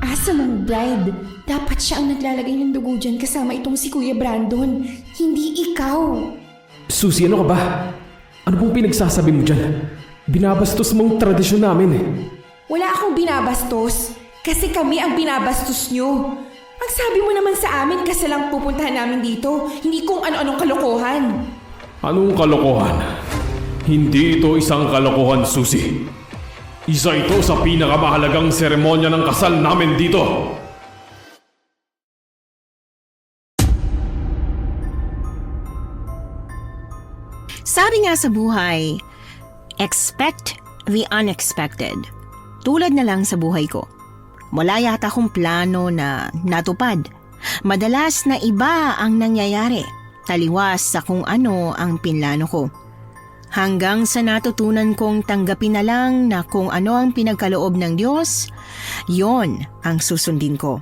Asa mong bride, dapat siya ang naglalagay ng dugo dyan kasama itong si Kuya Brandon, hindi ikaw. Susie, ano ka ba? Ano pong pinagsasabi mo dyan? Binabastos mong tradisyon namin eh. Wala akong binabastos, kasi kami ang binabastos nyo. Ang sabi mo naman sa amin kasi lang pupuntahan namin dito, hindi kung ano-anong kalokohan. Anong kalokohan? Hindi ito isang kalokohan, Susie. Isa ito sa pinakamahalagang seremonya ng kasal namin dito. Sabi nga sa buhay, expect the unexpected. Tulad na lang sa buhay ko. Wala yata akong plano na natupad. Madalas na iba ang nangyayari, taliwas sa kung ano ang pinlano ko. Hanggang sa natutunan kong tanggapin na lang na kung ano ang pinagkaloob ng Diyos, yon ang susundin ko.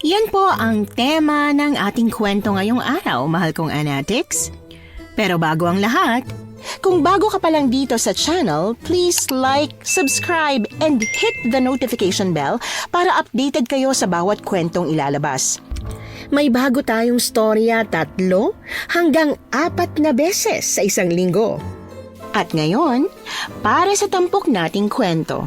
Yan po ang tema ng ating kwento ngayong araw, mahal kong Anatics. Pero bago ang lahat, kung bago ka pa lang dito sa channel, please like, subscribe, and hit the notification bell para updated kayo sa bawat kwentong ilalabas. May bago tayong storya 3 hanggang 4 na beses sa isang linggo. At ngayon, para sa tampok nating kwento.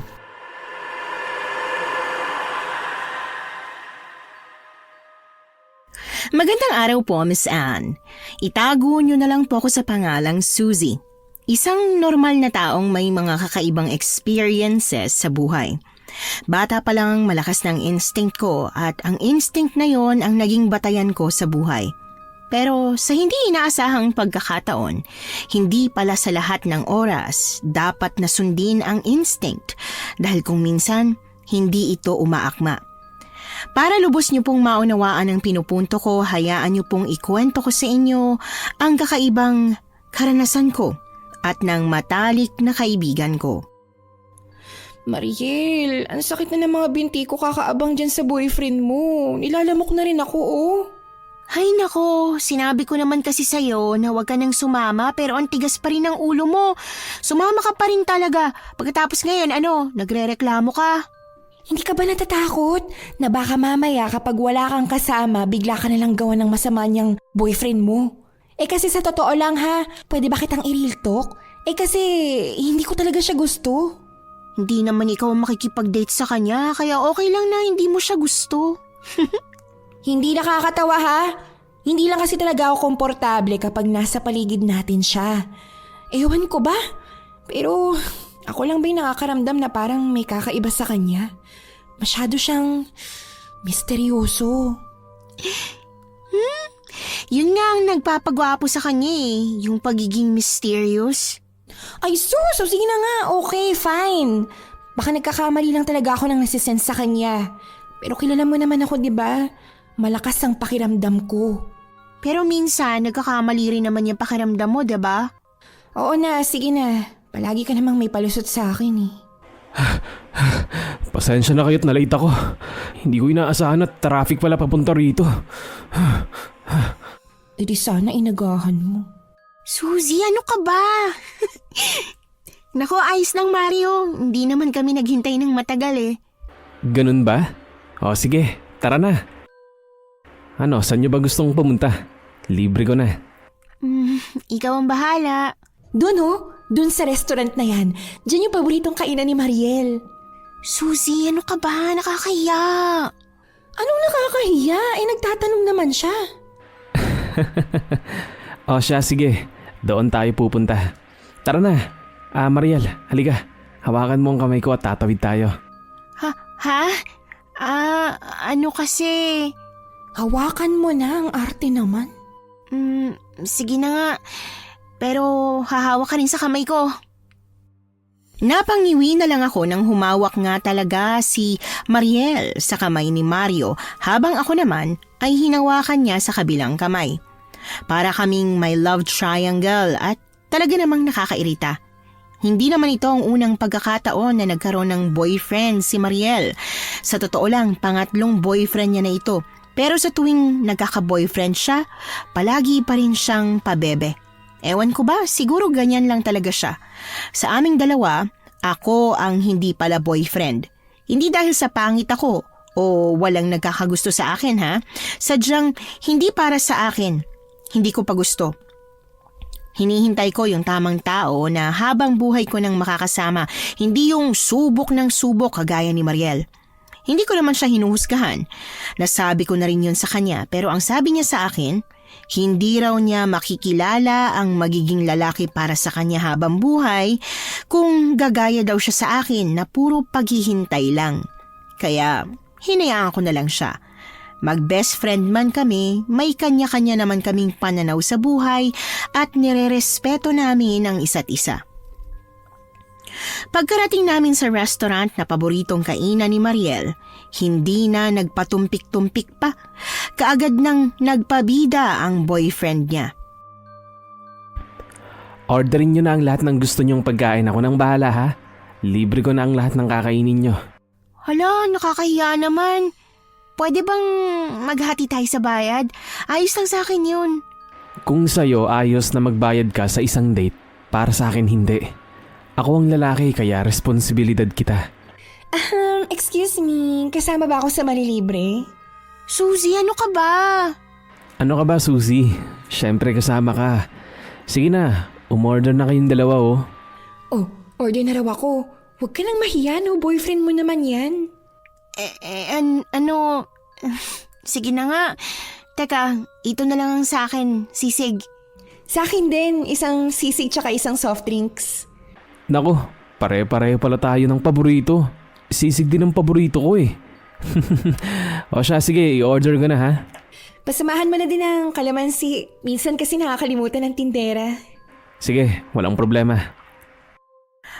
Magandang araw po, Miss Anne. Itago niyo na lang po ako sa pangalang Susie. Isang normal na taong may mga kakaibang experiences sa buhay. Bata pa lang malakas ng instinct ko at ang instinct na yon ang naging batayan ko sa buhay. Pero sa hindi inaasahang pagkakataon, hindi pala sa lahat ng oras dapat na sundin ang instinct dahil kung minsan hindi ito umaakma. Para lubos niyo pong maunawaan ang pinupunto ko, hayaan niyo pong ikwento ko sa inyo ang kakaibang karanasan ko at ng matalik na kaibigan ko. Mariel, ang sakit na ng mga binti ko kakaabang dyan sa boyfriend mo. Nilalamok na rin ako, oh. Hay nako, sinabi ko naman kasi sa'yo na huwag ka nang sumama pero ang tigas pa rin ng ulo mo. Sumama ka pa rin talaga. Pagkatapos ngayon, nagrereklamo ka? Hindi ka ba natatakot na baka mamaya kapag wala kang kasama, bigla ka nalang gawa ng masama niyang boyfriend mo? Kasi sa totoo lang ha, pwede ba kitang i-real talk? Kasi hindi ko talaga siya gusto. Hindi naman ikaw ang makikipag-date sa kanya, kaya okay lang na hindi mo siya gusto. Hindi nakakatawa ha? Hindi lang kasi talaga ako komportable kapag nasa paligid natin siya. Ewan ko ba? Pero ako lang ba yung nakakaramdam na parang may kakaiba sa kanya? Masyado siyang misteryoso. Yun nga ang nagpapagwapo sa kanya yung pagiging mysterious. Ay sus, sige na nga, okay, fine. Baka nagkakamali lang talaga ako ng nasisense sa kanya. Pero kilala mo naman ako, di ba? Malakas ang pakiramdam ko. Pero minsan, nagkakamali rin naman yung pakiramdam mo, di ba? Oo na, sige na. Palagi ka namang may palusot sa akin eh. Pasensya na kayo't nalate ako. Hindi ko inaasahan at traffic pala papunta rito. Di sana inagahan mo. Susie, ano ka ba? Nako, ayos lang Mario. Hindi naman kami naghintay ng matagal Ganun ba? O sige, tara na. Saan nyo ba gustong pumunta? Libre ko na. Ikaw ang bahala. Doon sa restaurant na yan. Diyan yung paboritong kainan ni Mariel. Susie, ano ka ba? Nakakahiya. Anong nakakahiya? Nagtatanong naman siya. O siya, sige. Doon tayo pupunta. Tara na. Mariel, halika. Hawakan mo ang kamay ko at tatawid tayo. Ha? Ano kasi? Hawakan mo na, ang arte naman. Sige na nga. Pero hahawak ka rin sa kamay ko. Napangiwi na lang ako nang humawak nga talaga si Mariel sa kamay ni Mario habang ako naman ay hinawakan niya sa kabilang kamay. Para kaming may love triangle at talaga namang nakakairita. Hindi naman ito ang unang pagkakataon na nagkaroon ng boyfriend si Mariel. Sa totoo lang, pangatlong boyfriend niya na ito. Pero sa tuwing nagkaka-boyfriend siya, palagi pa rin siyang pabebe. Ewan ko ba, siguro ganyan lang talaga siya. Sa aming dalawa, ako ang hindi pala boyfriend. Hindi dahil sa pangit ako o walang nagkakagusto sa akin ha. Sadyang hindi para sa akin. Hindi ko pa gusto. Hinihintay ko yung tamang tao na habang buhay ko nang makakasama, hindi yung subok ng subok kagaya ni Mariel. Hindi ko naman siya hinuhusgahan. Nasabi ko na rin yun sa kanya pero ang sabi niya sa akin, hindi raw niya makikilala ang magiging lalaki para sa kanya habang buhay kung gagaya daw siya sa akin na puro paghihintay lang. Kaya hinayaan ko na lang siya. Mag-best friend man kami, may kanya-kanya naman kaming pananaw sa buhay at nirerespeto namin ang isa't isa. Pagkarating namin sa restaurant na paboritong kainan ni Mariel, hindi na nagpatumpik-tumpik pa. Kaagad nang nagpabida ang boyfriend niya. Orderin nyo na ang lahat ng gusto nyong pagkain. Ako nang bahala ha. Libre ko na ang lahat ng kakainin nyo. Hala, nakakahiya naman. Pwede bang maghati tayo sa bayad? Ayos lang sa akin yun. Kung sa'yo ayos na magbayad ka sa isang date, para sa akin hindi. Ako ang lalaki kaya responsibilidad kita. Excuse me, kasama ba ako sa malilibre? Suzy, ano ka ba? Ano ka ba, Suzy? Siyempre kasama ka. Sige na, umorder na kayong dalawa oh. Oh, order na raw ako. Huwag ka nang mahiya, no? Boyfriend mo naman yan. Ano? Sige na nga. Teka, ito na lang ang sa akin, sisig. Sa akin din, isang sisig tsaka isang soft drinks. Naku, pare-pareho pala tayo ng paborito. Sisig din ang paborito ko eh. O siya, sige, i-order ko na ha. Pasamahan mo na din ang kalamansi. Minsan kasi nakakalimutan ng tindera. Sige, walang problema.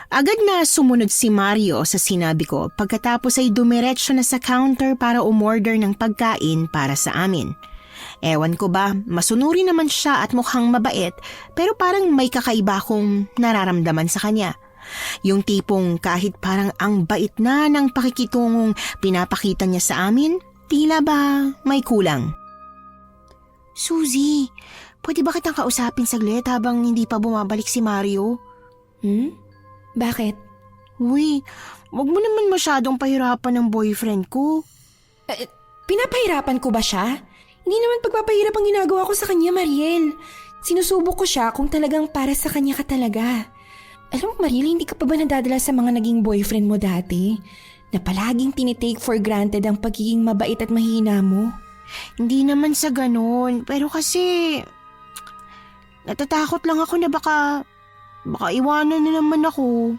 Agad na sumunod si Mario sa sinabi ko pagkatapos ay dumiretso na sa counter para umorder ng pagkain para sa amin. Ewan ko ba, masunuri naman siya at mukhang mabait pero parang may kakaiba akong nararamdaman sa kanya. Yung tipong kahit parang ang bait na ng pakikitungong pinapakita niya sa amin, tila ba may kulang. Suzy, pwede ba kitang kausapin saglit habang hindi pa bumabalik si Mario? Bakit? Uy, wag mo naman masyadong pahirapan ng boyfriend ko. Pinapahirapan ko ba siya? Hindi naman pagpapahirap ang ginagawa ko sa kanya, Mariel. Sinusubok ko siya kung talagang para sa kanya ka talaga. Alam mo, Mariel, hindi ka pa ba nadadala sa mga naging boyfriend mo dati? Na palaging tinitake for granted ang pagiging mabait at mahina mo? Hindi naman sa ganun, pero kasi natatakot lang ako na baka iwanan na naman ako.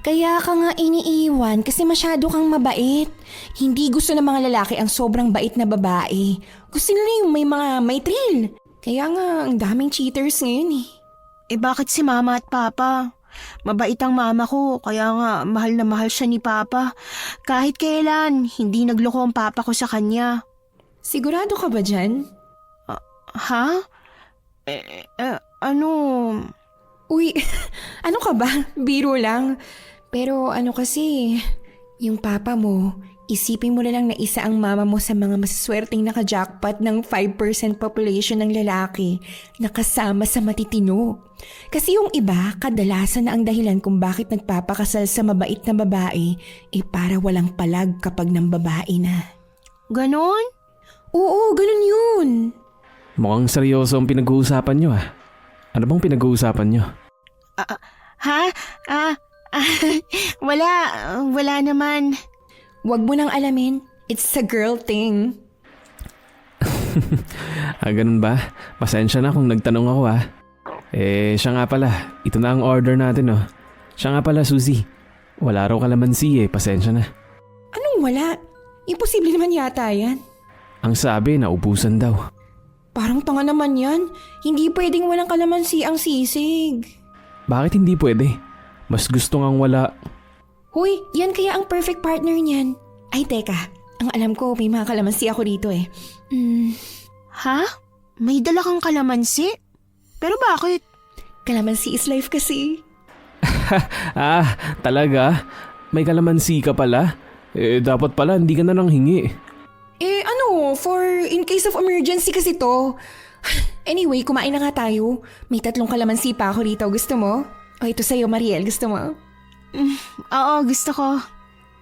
Kaya ka nga iniiwan kasi masyado kang mabait. Hindi gusto ng mga lalaki ang sobrang bait na babae. Gusto nila yung may thrill. Kaya nga ang daming cheaters ngayon eh. Bakit si mama at papa? Mabait ang mama ko, kaya nga mahal na mahal siya ni papa. Kahit kailan, hindi nagloko ang papa ko sa kanya. Sigurado ka ba dyan? Ha? Ano? Uy, ano ka ba? Biro lang. Pero ano kasi, yung papa mo, isipin mo na lang na isa ang mama mo sa mga masaswerteng naka-jackpot ng 5% population ng lalaki na kasama sa matitino. Kasi yung iba, kadalasan na ang dahilan kung bakit nagpapakasal sa mabait na babae para walang palag kapag ng babae na. Ganon? Oo, ganun yun. Mukhang seryoso ang pinag-uusapan nyo ah. Ano bang pinag-uusapan nyo? Wala naman. Huwag mo nang alamin. It's a girl thing. Ganun ba? Pasensya na kung nagtanong ako ah. Siya nga pala. Ito na ang order natin oh. Siya nga pala, Suzy. Wala raw kalamansi pasensya na. Anong wala? Imposible naman yata yan. Ang sabi, naubusan daw. Parang tanga naman yan. Hindi pwedeng walang kalamansi ang sisig. Bakit hindi pwede? Mas gusto ngang wala. Huy, yan kaya ang perfect partner niyan. Ay, teka. Ang alam ko, may mga kalamansi ako dito eh. Ha? May dala kang kalamansi? Pero bakit? Kalamansi is life kasi. Talaga? May kalamansi ka pala? Dapat pala hindi ka na lang hingi. For in case of emergency kasi to. Anyway, kumain na nga tayo. May 3 kalamansi pa ako rito. Gusto mo? O ito sa'yo, Mariel. Gusto mo? Oo, gusto ko.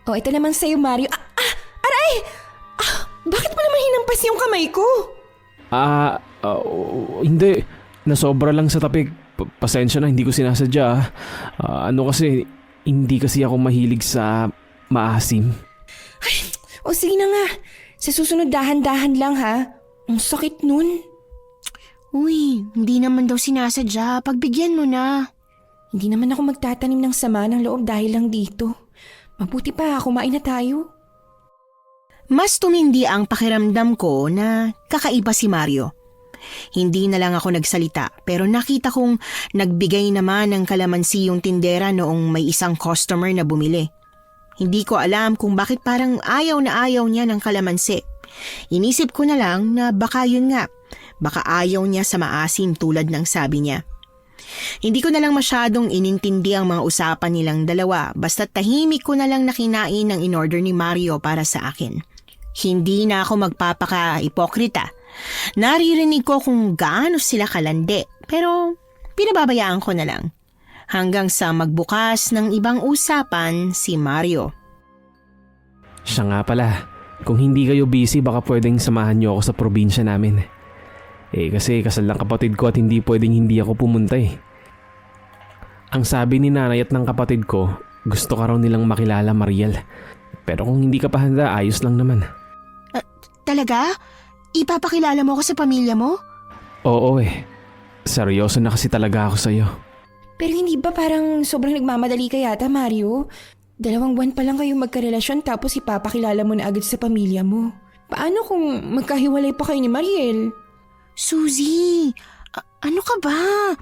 O, ito naman sa'yo, Mario. Aray! Bakit mo naman hinampas yung kamay ko? Hindi. Nasobra lang sa tapik. Pasensya na, hindi ko sinasadya. Kasi, hindi kasi ako mahilig sa maasim. O sige na nga. Sa susunod dahan-dahan lang ha. Ang sakit nun. Uy, hindi naman daw sinasadya. Pagbigyan mo na. Hindi naman ako magtatanim ng sama ng loob dahil lang dito. Mabuti pa, kumain na tayo. Mas tumindi ang pakiramdam ko na kakaiba si Mario. Hindi na lang ako nagsalita pero nakita kong nagbigay naman ng kalamansi yung tindera noong may isang customer na bumili. Hindi ko alam kung bakit parang ayaw na ayaw niya ng kalamansi. Inisip ko na lang na baka yun nga, baka ayaw niya sa maasim tulad ng sabi niya. Hindi ko na lang masyadong inintindi ang mga usapan nilang dalawa basta tahimik ko na lang nakinain ang in-order ni Mario para sa akin. Hindi na ako magpapaka-ipokrita. Naririnig ko kung gaano sila kalandi pero pinababayaan ko na lang. Hanggang sa magbukas ng ibang usapan si Mario. Siya nga pala. Kung hindi kayo busy, baka pwedeng samahan niyo ako sa probinsya namin. Kasi kasal ng kapatid ko at hindi pwedeng hindi ako pumunta eh. Ang sabi ni nanay at ng kapatid ko, gusto ka raw nilang makilala, Mariel. Pero kung hindi ka pa handa, ayos lang naman. Talaga? Ipapakilala mo ako sa pamilya mo? Oo eh. Seryoso na kasi talaga ako sa'yo. Pero hindi ba parang sobrang nagmamadali ka yata, Mario? 2 buwan pa lang kayo magkarelasyon tapos ipapakilala mo na agad sa pamilya mo. Paano kung magkahiwalay pa kayo ni Mariel? Suzy, ano ka ba?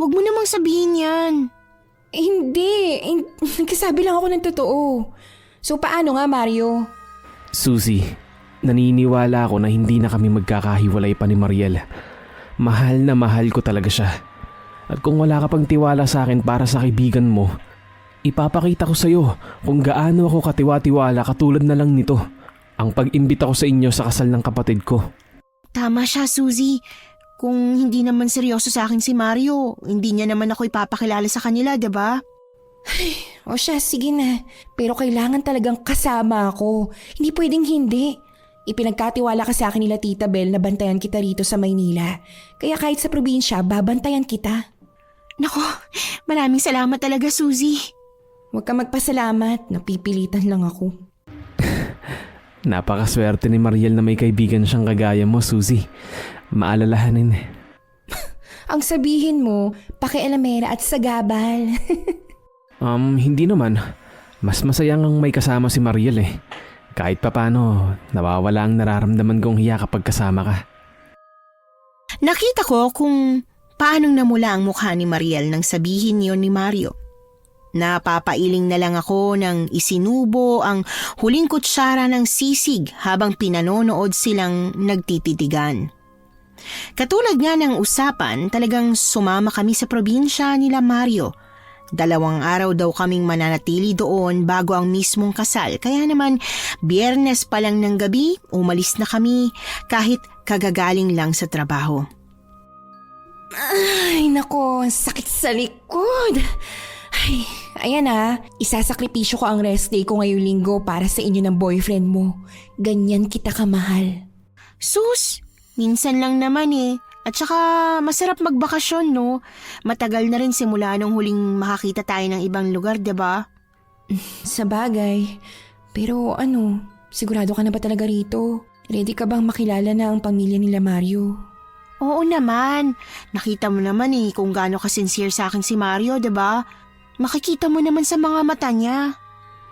Huwag mo namang sabihin yan. Hindi. Nagkasabi lang ako ng totoo. So paano nga, Mario? Suzy, naniniwala ako na hindi na kami magkakahiwalay pa ni Mariel. Mahal na mahal ko talaga siya. At kung wala ka pang tiwala sa akin para sa kaibigan mo, ipapakita ko sa iyo kung gaano ako katiwa-tiwala katulad na lang nito. Ang pag-imbita ko sa inyo sa kasal ng kapatid ko. Tama siya, Suzy. Kung hindi naman seryoso sa akin si Mario, hindi niya naman ako ipapakilala sa kanila, diba? O siya, sige na. Pero kailangan talagang kasama ako. Hindi pwedeng hindi. Ipinagkatiwala ka sa akin nila Tita Bel na bantayan kita rito sa Maynila. Kaya kahit sa probinsya, babantayan kita. Nako, maraming salamat talaga, Suzy. Huwag ka magpasalamat. Napipilitan lang ako. Napakaswerte ni Mariel na may kaibigan siyang kagaya mo, Suzy. Maalalahanin. Ang sabihin mo, pakialamera at sagabal. Hindi naman. Mas masayang ang may kasama si Mariel eh. Kahit papano, nawawala ang nararamdaman kong hiya kapag kasama ka. Nakita ko kung paanong namula ang mukha ni Mariel nang sabihin yon ni Mario. Napapailing na lang ako nang isinubo ang huling kutsara ng sisig habang pinanonood silang nagtititigan. Katulad nga ng usapan, talagang sumama kami sa probinsya nila Mario. 2 araw daw kaming mananatili doon bago ang mismong kasal. Kaya naman, Biyernes pa lang ng gabi, umalis na kami kahit kagagaling lang sa trabaho. Ay, nako, ang sakit sa likod. Ay, ayan isasakripisyo ko ang rest day ko ngayong linggo para sa inyo ng boyfriend mo. Ganyan kita kamahal. Sus, minsan lang naman eh. At saka masarap magbakasyon, no? Matagal na rin simula nung huling makakita tayo ng ibang lugar, diba? Sa bagay. Pero sigurado ka na ba talaga rito? Ready ka bang makilala na ang pamilya nila Mario? Oo naman. Nakita mo naman kung gaano ka-sincere sa akin si Mario, diba? Makikita mo naman sa mga mata niya.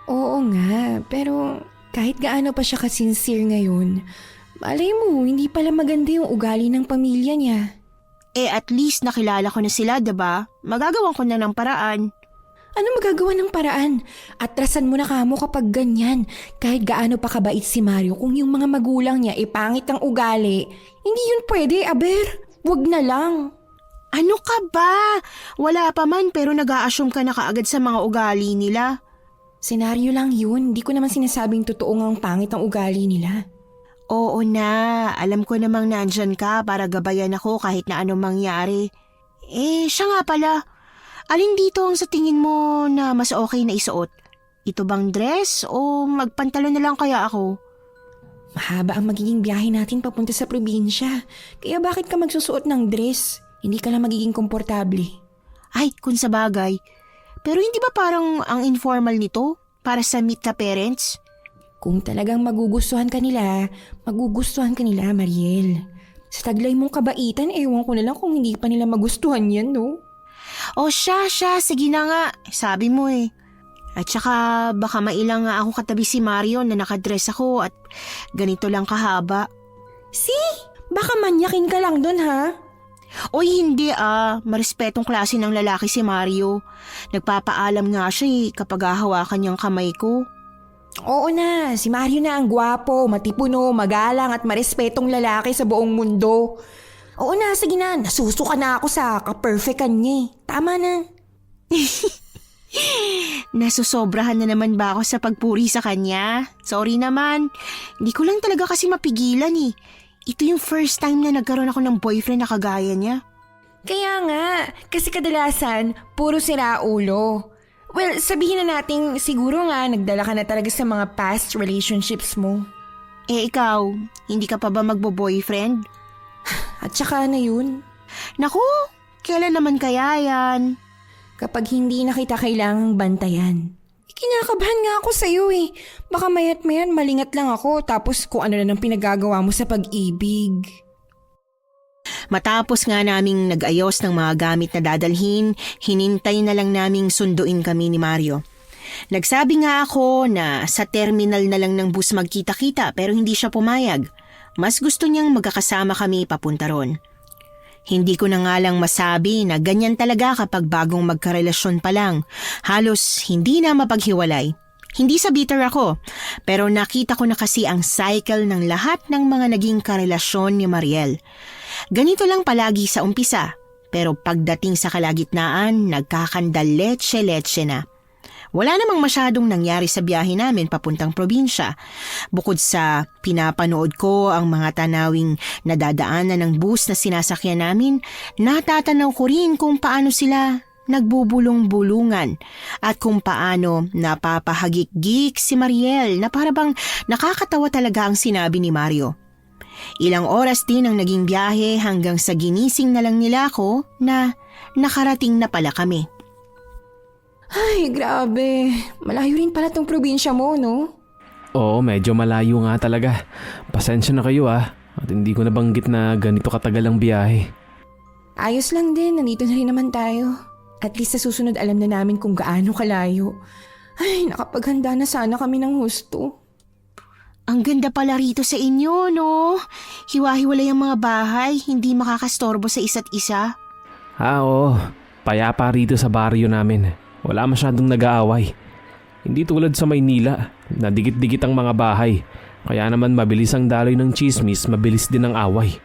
Oo nga, pero kahit gaano pa siya ka-sincere ngayon, malay mo, hindi pala maganda yung ugali ng pamilya niya. At least nakilala ko na sila, diba? Magagawa ko na ng paraan. Ano magagawa ng paraan? Atrasan mo na kamo kapag ganyan. Kahit gaano pa kabait si Mario, kung yung mga magulang niya pangit ang ugali, hindi yun pwede, aber. Wag na lang. Ano ka ba? Wala pa man pero nag-a-assume ka na kaagad sa mga ugali nila. Senaryo lang yun. Hindi ko naman sinasabing totoo ngang pangit ang ugali nila. Oo na, alam ko namang nandyan ka para gabayan ako kahit na anong mangyari. Siya nga pala, alin dito ang sa tingin mo na mas okay na isuot? Ito bang dress o magpantalon na lang kaya ako? Mahaba ang magiging biyahe natin papunta sa probinsya. Kaya bakit ka magsusuot ng dress? Hindi ka lang magiging komportable. Ay, kung sa bagay. Pero hindi ba parang ang informal nito para sa meet the parents? Kung talagang magugustuhan ka nila, Mariel. Sa taglay mong kabaitan, ewan ko na lang kung hindi pa nila magustuhan yan, no? O siya, sige na nga. Sabi mo eh. At saka baka mailang nga ako katabi si Mario na nakadress ako at ganito lang kahaba. Baka manyakin ka lang dun, ha? Oy, hindi Marespetong klase ng lalaki si Mario. Nagpapaalam nga siya kapag hahawakan niyang kamay ko. Oo na, si Mario na ang gwapo, matipuno, magalang at marespetong lalaki sa buong mundo. Oo na, sige na, nasusuka na ako sa ka-perfectan niya. Tama na. Nasusobrahan na naman ba ako sa pagpuri sa kanya? Sorry naman. Hindi ko lang talaga kasi mapigilan eh. Ito yung first time na nagkaroon ako ng boyfriend na kagaya niya. Kaya nga, kasi kadalasan, puro sira ulo. Well, sabihin na natin siguro nga nagdala ka na talaga sa mga past relationships mo. Eh ikaw, hindi ka pa ba magbo-boyfriend? At saka na yun, Naku, kailan naman kaya yan? kapag hindi na kita kailangang bantayan. Kinakabahan nga ako sa'yo eh. Baka mayat-mayat malingat lang ako tapos kung ano na nang pinagagawa mo sa pag-ibig. Matapos nga naming nag-ayos ng mga gamit na dadalhin, hinintay na lang naming sunduin kami ni Mario. Nagsabi nga ako na sa terminal na lang ng bus magkita-kita pero hindi siya pumayag. Mas gusto niyang magkakasama kami papunta ron. Hindi ko na nga lang masabi na ganyan talaga kapag bagong magkarelasyon pa lang. Halos hindi na mapaghiwalay. Hindi sa bitter ako, pero nakita ko na kasi ang cycle ng lahat ng mga naging karelasyon ni Mariel. Ganito lang palagi sa umpisa, pero pagdating sa kalagitnaan, nagkakandal letse-letse na. Wala namang masyadong nangyari sa biyahe namin papuntang probinsya. Bukod sa pinapanood ko ang mga tanawing nadadaanan ng bus na sinasakyan namin, natatanaw ko rin kung paano sila nagbubulong-bulungan at kung paano napapahagik-gik si Mariel na parabang nakakatawa talaga ang sinabi ni Mario. Ilang oras din ang naging biyahe hanggang sa ginising na lang nila ako na nakarating na pala kami. Ay, grabe. Malayo rin pala tong probinsya mo, no? Oo, medyo malayo nga talaga. Pasensya na kayo At hindi ko nabanggit na ganito katagal ang biyahe. Ayos lang din, nandito na rin naman tayo. At least sa susunod alam na namin kung gaano kalayo. Ay, nakapaghanda na sana kami ng husto. Ang ganda pala rito sa inyo, no? Hiwa-hiwalay ang mga bahay, hindi makakastorbo sa isa't isa. Oo. Payapa rito sa baryo namin. Wala masyadong nag-aaway. Hindi tulad sa Maynila, na dikit-dikit ang mga bahay. Kaya naman mabilis ang daloy ng chismis, mabilis din ang away.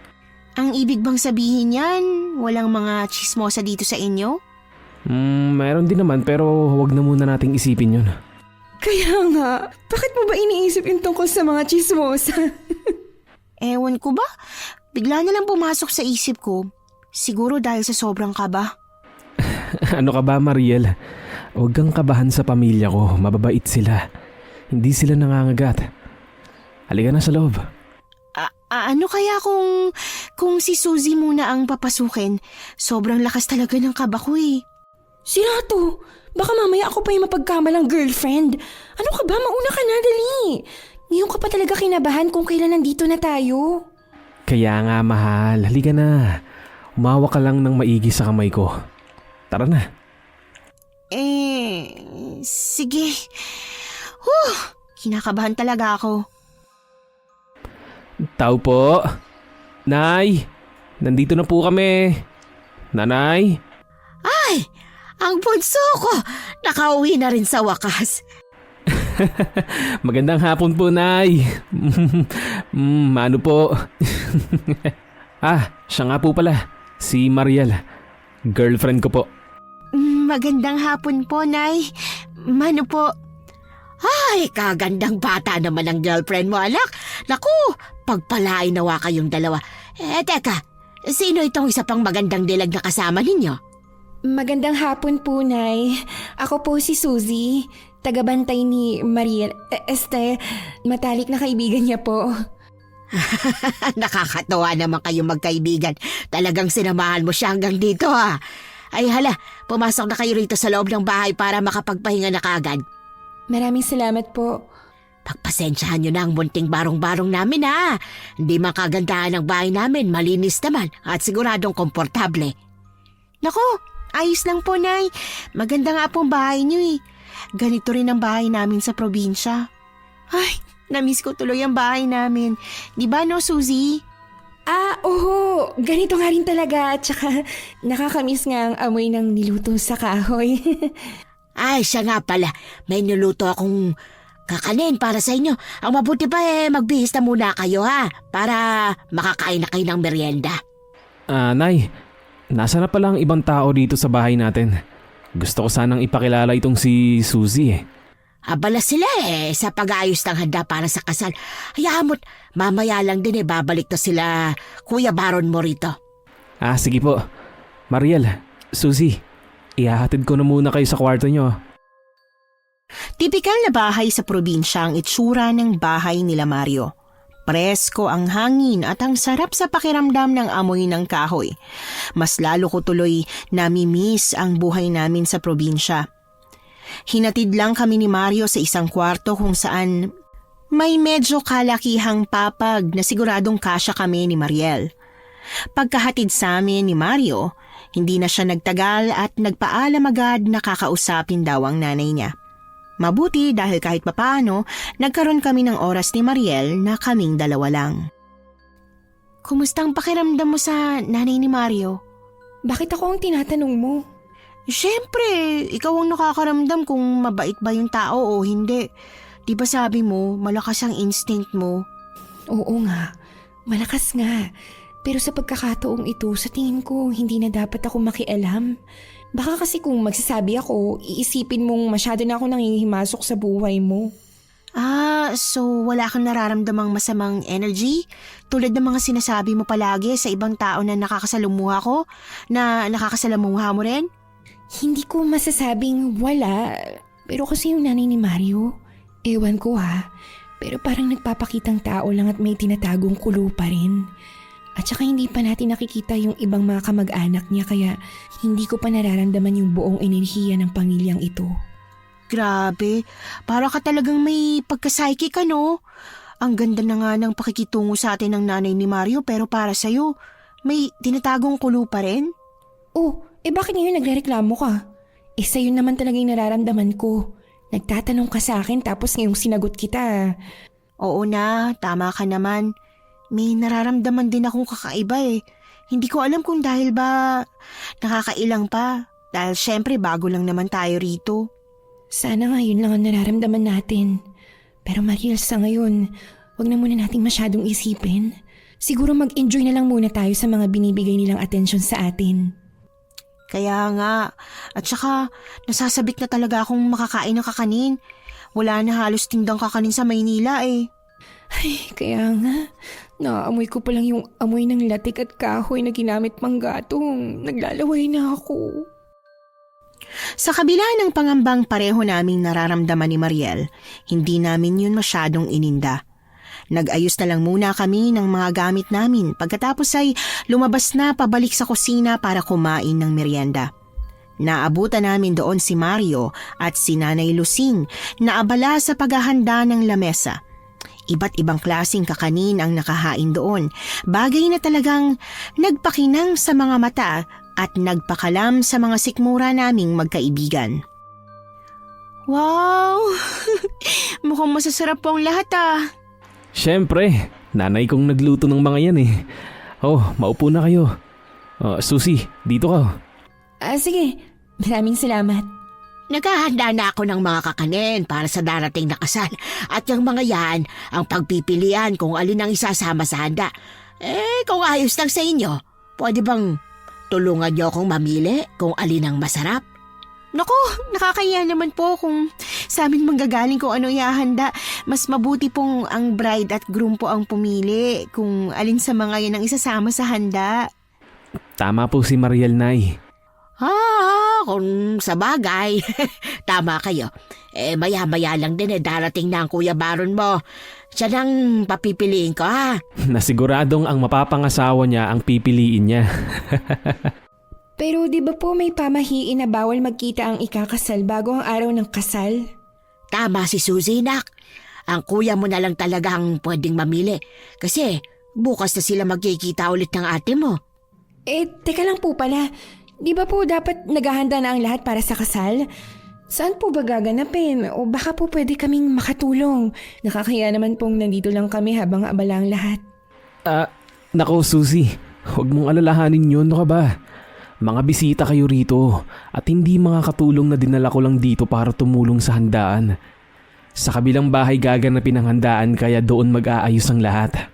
Ang ibig bang sabihin yan, walang mga chismosa dito sa inyo? Meron din naman pero huwag na muna nating isipin yun. Kaya nga, bakit mo ba iniisip yung tungkol sa mga chismosa? Ewan ko ba? Bigla na lang pumasok sa isip ko. Siguro dahil sa sobrang kaba. Ano ka ba, Mariel? Huwag kang kabahan sa pamilya ko. Mababait sila. Hindi sila nangangagat. Halika na sa loob. Ano kaya kung si Suzy muna ang papasukin? Sobrang lakas talaga ng kaba ko eh. Sira to. Baka mamaya ako pa yung mapagkamalang girlfriend. Ano ka ba? Mauna ka na, dali. Ngayon ka pa talaga kinabahan kung kailan nandito na tayo. Kaya nga, mahal. Halika na. Umawa ka lang ng maigi sa kamay ko. Tara na. Sige. Kinakabahan talaga ako. Tao po. Nay, nandito na po kami. Nanay? Ay, ang bunso ko. Nakauwi na rin sa wakas. Magandang hapon po, Nay. Ano po? Siya nga po pala. Si Mariel. Girlfriend ko po. Magandang hapon po, Nay. Mano po? Ay, kagandang bata naman ang girlfriend mo, anak. Naku, pagpalain nawa kayong dalawa. Teka, sino itong isa pang magandang dilag na kasama ninyo? Magandang hapon po, Nay. Ako po si Suzy. tagabantay ni Mariel. Matalik na kaibigan niya po. Nakakatawa naman kayo magkaibigan. Talagang sinamahan mo siya hanggang dito ha. Ay hala, pumasok na kayo rito sa loob ng bahay para makapagpahinga na kaagad. Maraming salamat po. Pagpasensyahan nyo na ang munting barong-barong namin ha. Hindi makagandahan ang bahay namin, malinis naman at siguradong komportable. Nako, ayos lang po, Nay. Maganda nga pong bahay niyo eh. Ganito rin ang bahay namin sa probinsya. Ay, namiss ko tuloy ang bahay namin. Di ba no, Suzy? Oo. Ganito nga rin talaga. Tsaka nakakamiss nga ang amoy ng niluto sa kahoy. Ay, siya nga pala. May niluto akong kakanin para sa inyo. Ang mabuti pa magbihis na muna kayo ha. Para makakain na kayo ng merienda. Nay, nasa na pala ang ibang tao dito sa bahay natin? Gusto ko sanang ipakilala itong si Suzy eh. Abala sila sa pag-aayos ng handa para sa kasal. Hayaan mo't mamaya lang din babalik na sila Kuya Baron mo rito. Sige po. Mariel, Suzy, ihahatid ko na muna kayo sa kwarto nyo. Tipikal na bahay sa probinsya ang itsura ng bahay nila Mario. Presko ang hangin at ang sarap sa pakiramdam ng amoy ng kahoy. Mas lalo ko tuloy nami-miss ang buhay namin sa probinsya. Hinatid lang kami ni Mario sa isang kwarto kung saan may medyo kalakihang papag na siguradong kasya kami ni Mariel. Pagkahatid sa amin ni Mario, hindi na siya nagtagal at nagpaalam agad na kakausapin daw ang nanay niya. Mabuti dahil kahit papaano, nagkaroon kami ng oras ni Mariel na kaming dalawa lang. Kumusta ang pakiramdam mo sa nanay ni Mario? Bakit ako ang tinatanong mo? Siyempre, ikaw ang nakakaramdam kung mabait ba yung tao o hindi. Di ba sabi mo, malakas ang instinct mo? Oo nga, malakas nga. Pero sa pagkakataong ito, sa tingin ko, hindi na dapat ako makialam. Baka kasi kung magsasabi ako, iisipin mong masyado na ako nangihimasok sa buhay mo. So wala kang nararamdamang masamang energy? Tulad ng mga sinasabi mo palagi sa ibang tao na nakakasalamuha ko? Na nakakasalamuha mo rin? Hindi ko masasabing wala, pero kasi yung nanay ni Mario, ewan ko ha, pero parang nagpapakitang tao lang at may tinatagong kulo pa rin. At saka hindi pa natin nakikita yung ibang mga kamag-anak niya kaya hindi ko pa nararamdaman yung buong enerhiya ng pamilyang ito. Grabe, para ka talagang may pagka-psychic ano? Ang ganda na nga ng pakikitungo sa atin ng nanay ni Mario pero para sa'yo, may tinatagong kulo pa rin? Bakit ngayon nagrereklamo ka? Sa'yo naman talaga yung nararamdaman ko. Nagtatanong ka sa akin tapos ngayong sinagot kita. Oo na, tama ka naman. May nararamdaman din akong kakaiba eh. Hindi ko alam kung dahil ba nakakailang pa. Dahil syempre bago lang naman tayo rito. Sana nga yun lang ang nararamdaman natin. Pero Mariel, sa ngayon, wag na muna nating masyadong isipin. Siguro mag-enjoy na lang muna tayo sa mga binibigay nilang atensyon sa atin. Kaya nga, at saka nasasabik na talaga akong makakain ng kakanin. Wala na halos tindang kakanin sa Maynila eh. Ay, kaya nga, naamoy ko pa lang yung amoy ng latik at kahoy na ginamit pang gatong. Naglalaway na ako. Sa kabila ng pangambang pareho naming nararamdaman ni Mariel, hindi namin yun masyadong ininda. Nag-ayos na lang muna kami ng mga gamit namin pagkatapos ay lumabas na pabalik sa kusina para kumain ng merienda. Naabutan namin doon si Mario at si Nanay Lucing na abala sa paghahanda ng lamesa. Iba't ibang klaseng kakanin ang nakahain doon, bagay na talagang nagpakinang sa mga mata at nagpakalam sa mga sikmura naming magkaibigan. Wow! Mukhang masasarap po ang lahat ah! Siyempre, nanay kong nagluto ng mga yan eh. Maupo na kayo. Suzy, dito ka. Sige. Maraming salamat. Naghahanda na ako ng mga kakanin para sa darating na kasal. At yung mga yan, ang pagpipilian kung alin ang isasama sa handa. Kung ayos lang sa inyo, pwede bang tulungan niyo akong mamili kung alin ang masarap? Naku, nakakaya naman po kung sa amin manggagaling kung ano ihahanda. Mas mabuti pong ang bride at groom po ang pumili kung alin sa mga yan ang isasama sa handa. Tama po si Mariel, Nay. Kung sa bagay, tama kayo. Maya-maya lang din darating na ang Kuya Baron mo. Siya nang papipiliin ko ha. Nasiguradong ang mapapangasawa niya ang pipiliin niya. Pero di ba po may pamahiin na bawal magkita ang ikakasal bago ang araw ng kasal? Tama si Suzy, nak. Ang kuya mo na lang talaga ang pwedeng mamili. Kasi bukas na sila magkikita ulit ng ate mo. Teka lang po pala. Di ba po dapat naghahanda na ang lahat para sa kasal? Saan po ba gaganapin? O baka po pwede kaming makatulong? Nakakaya naman pong nandito lang kami habang abala ang lahat. Nako Suzy, huwag mong alalahanin yun, ano ka ba? Mga bisita kayo rito at hindi mga katulong na dinala ko lang dito para tumulong sa handaan. Sa kabilang bahay gaganapin ang handaan kaya doon mag-aayos ang lahat.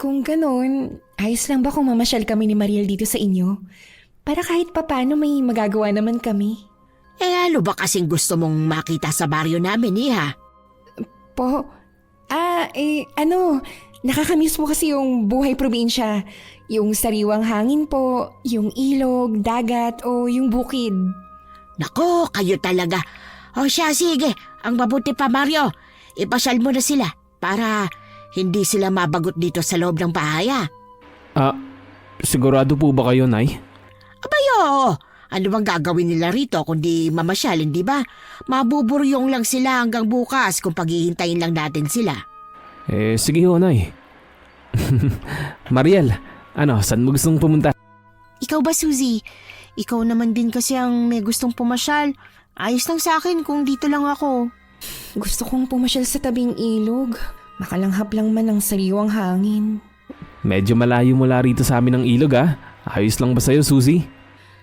Kung ganon, ayos lang ba kung mamasyal kami ni Mariel dito sa inyo? Para kahit papano may magagawa naman kami. Ano ba kasing gusto mong makita sa baryo namin, Iha? Po, nakakamiss po kasi yung buhay probinsya. Yung sariwang hangin po, yung ilog, dagat o yung bukid. Nako, kayo talaga. O siya, sige. Ang mabuti pa, Mario. Ipasyal mo na sila para hindi sila mabagot dito sa loob ng bahay, ha? Sigurado po ba kayo, Nay? Abayo! Ano bang gagawin nila rito kundi mamasyal, hindi ba? Mabuburyong lang sila hanggang bukas kung paghihintayin lang natin sila. Sige ho, Nay. Mariel, saan mo gustong pumunta? Ikaw ba, Suzy? Ikaw naman din kasi ang may gustong pumasyal. Ayos lang sa akin kung dito lang ako. Gusto kong pumasyal sa tabing ilog. Makalanghap lang man ng sariwang hangin. Medyo malayo mula rito sa amin ang ilog Ayos lang ba sa'yo, Suzy?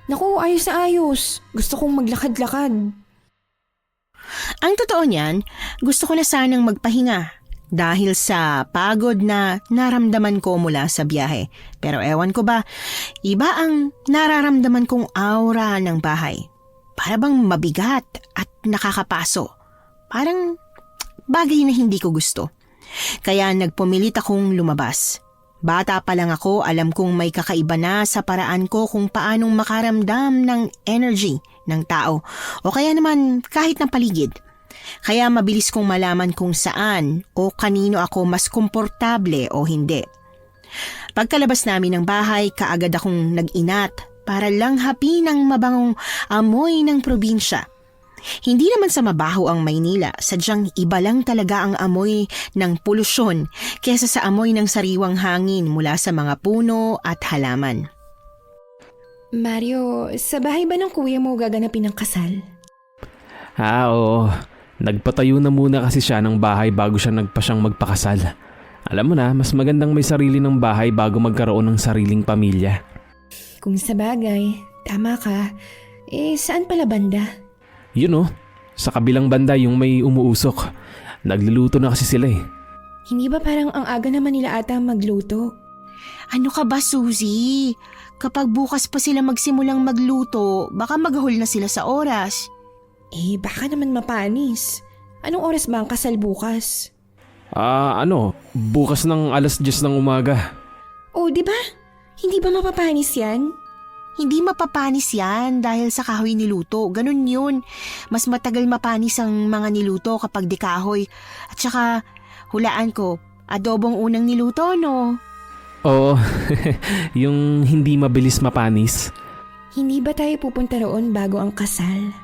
Naku, ayos na ayos. Gusto kong maglakad-lakad. Ang totoo niyan, gusto ko na sanang magpahinga dahil sa pagod na naramdaman ko mula sa biyahe. Pero ewan ko ba, iba ang nararamdaman kong aura ng bahay. Para bang mabigat at nakakapaso. Parang bagay na hindi ko gusto. Kaya nagpumilit akong lumabas. Bata pa lang ako, alam kong may kakaiba na sa paraan ko kung paanong makaramdam ng energy ng tao o kaya naman kahit ng paligid. Kaya mabilis kong malaman kung saan o kanino ako mas komportable o hindi. Pagkalabas namin ng bahay, kaagad akong nag-inat para lang hapin ang mabangong amoy ng probinsya. Hindi naman sa mabaho ang Maynila, sadyang iba lang talaga ang amoy ng polusyon kesa sa amoy ng sariwang hangin mula sa mga puno at halaman. Mario, sa bahay ba ng kuya mo gaganapin ang kasal? Oo. Nagpatayo na muna kasi siya ng bahay bago siya nagpasyang magpakasal. Alam mo na, mas magandang may sarili ng bahay bago magkaroon ng sariling pamilya. Kung sa bagay, tama ka. Saan pala banda? Yun sa kabilang banda yung may umuusok. Nagluluto na kasi sila Hindi ba parang ang aga naman nila ata magluto? Ano ka ba, Suzy? Kapag bukas pa sila magsimulang magluto, baka maghul na sila sa oras. Baka naman mapanis. Anong oras ba ang kasal bukas? Bukas ng 10:00 ng umaga. Di ba? Hindi ba mapapanis yan? Hindi mapapanis yan dahil sa kahoy niluto. Ganun yun. Mas matagal mapanis ang mga niluto kapag di kahoy. At saka, hulaan ko, adobong unang niluto, no? Oo, yung hindi mabilis mapanis. Hindi ba tayo pupunta roon bago ang kasal?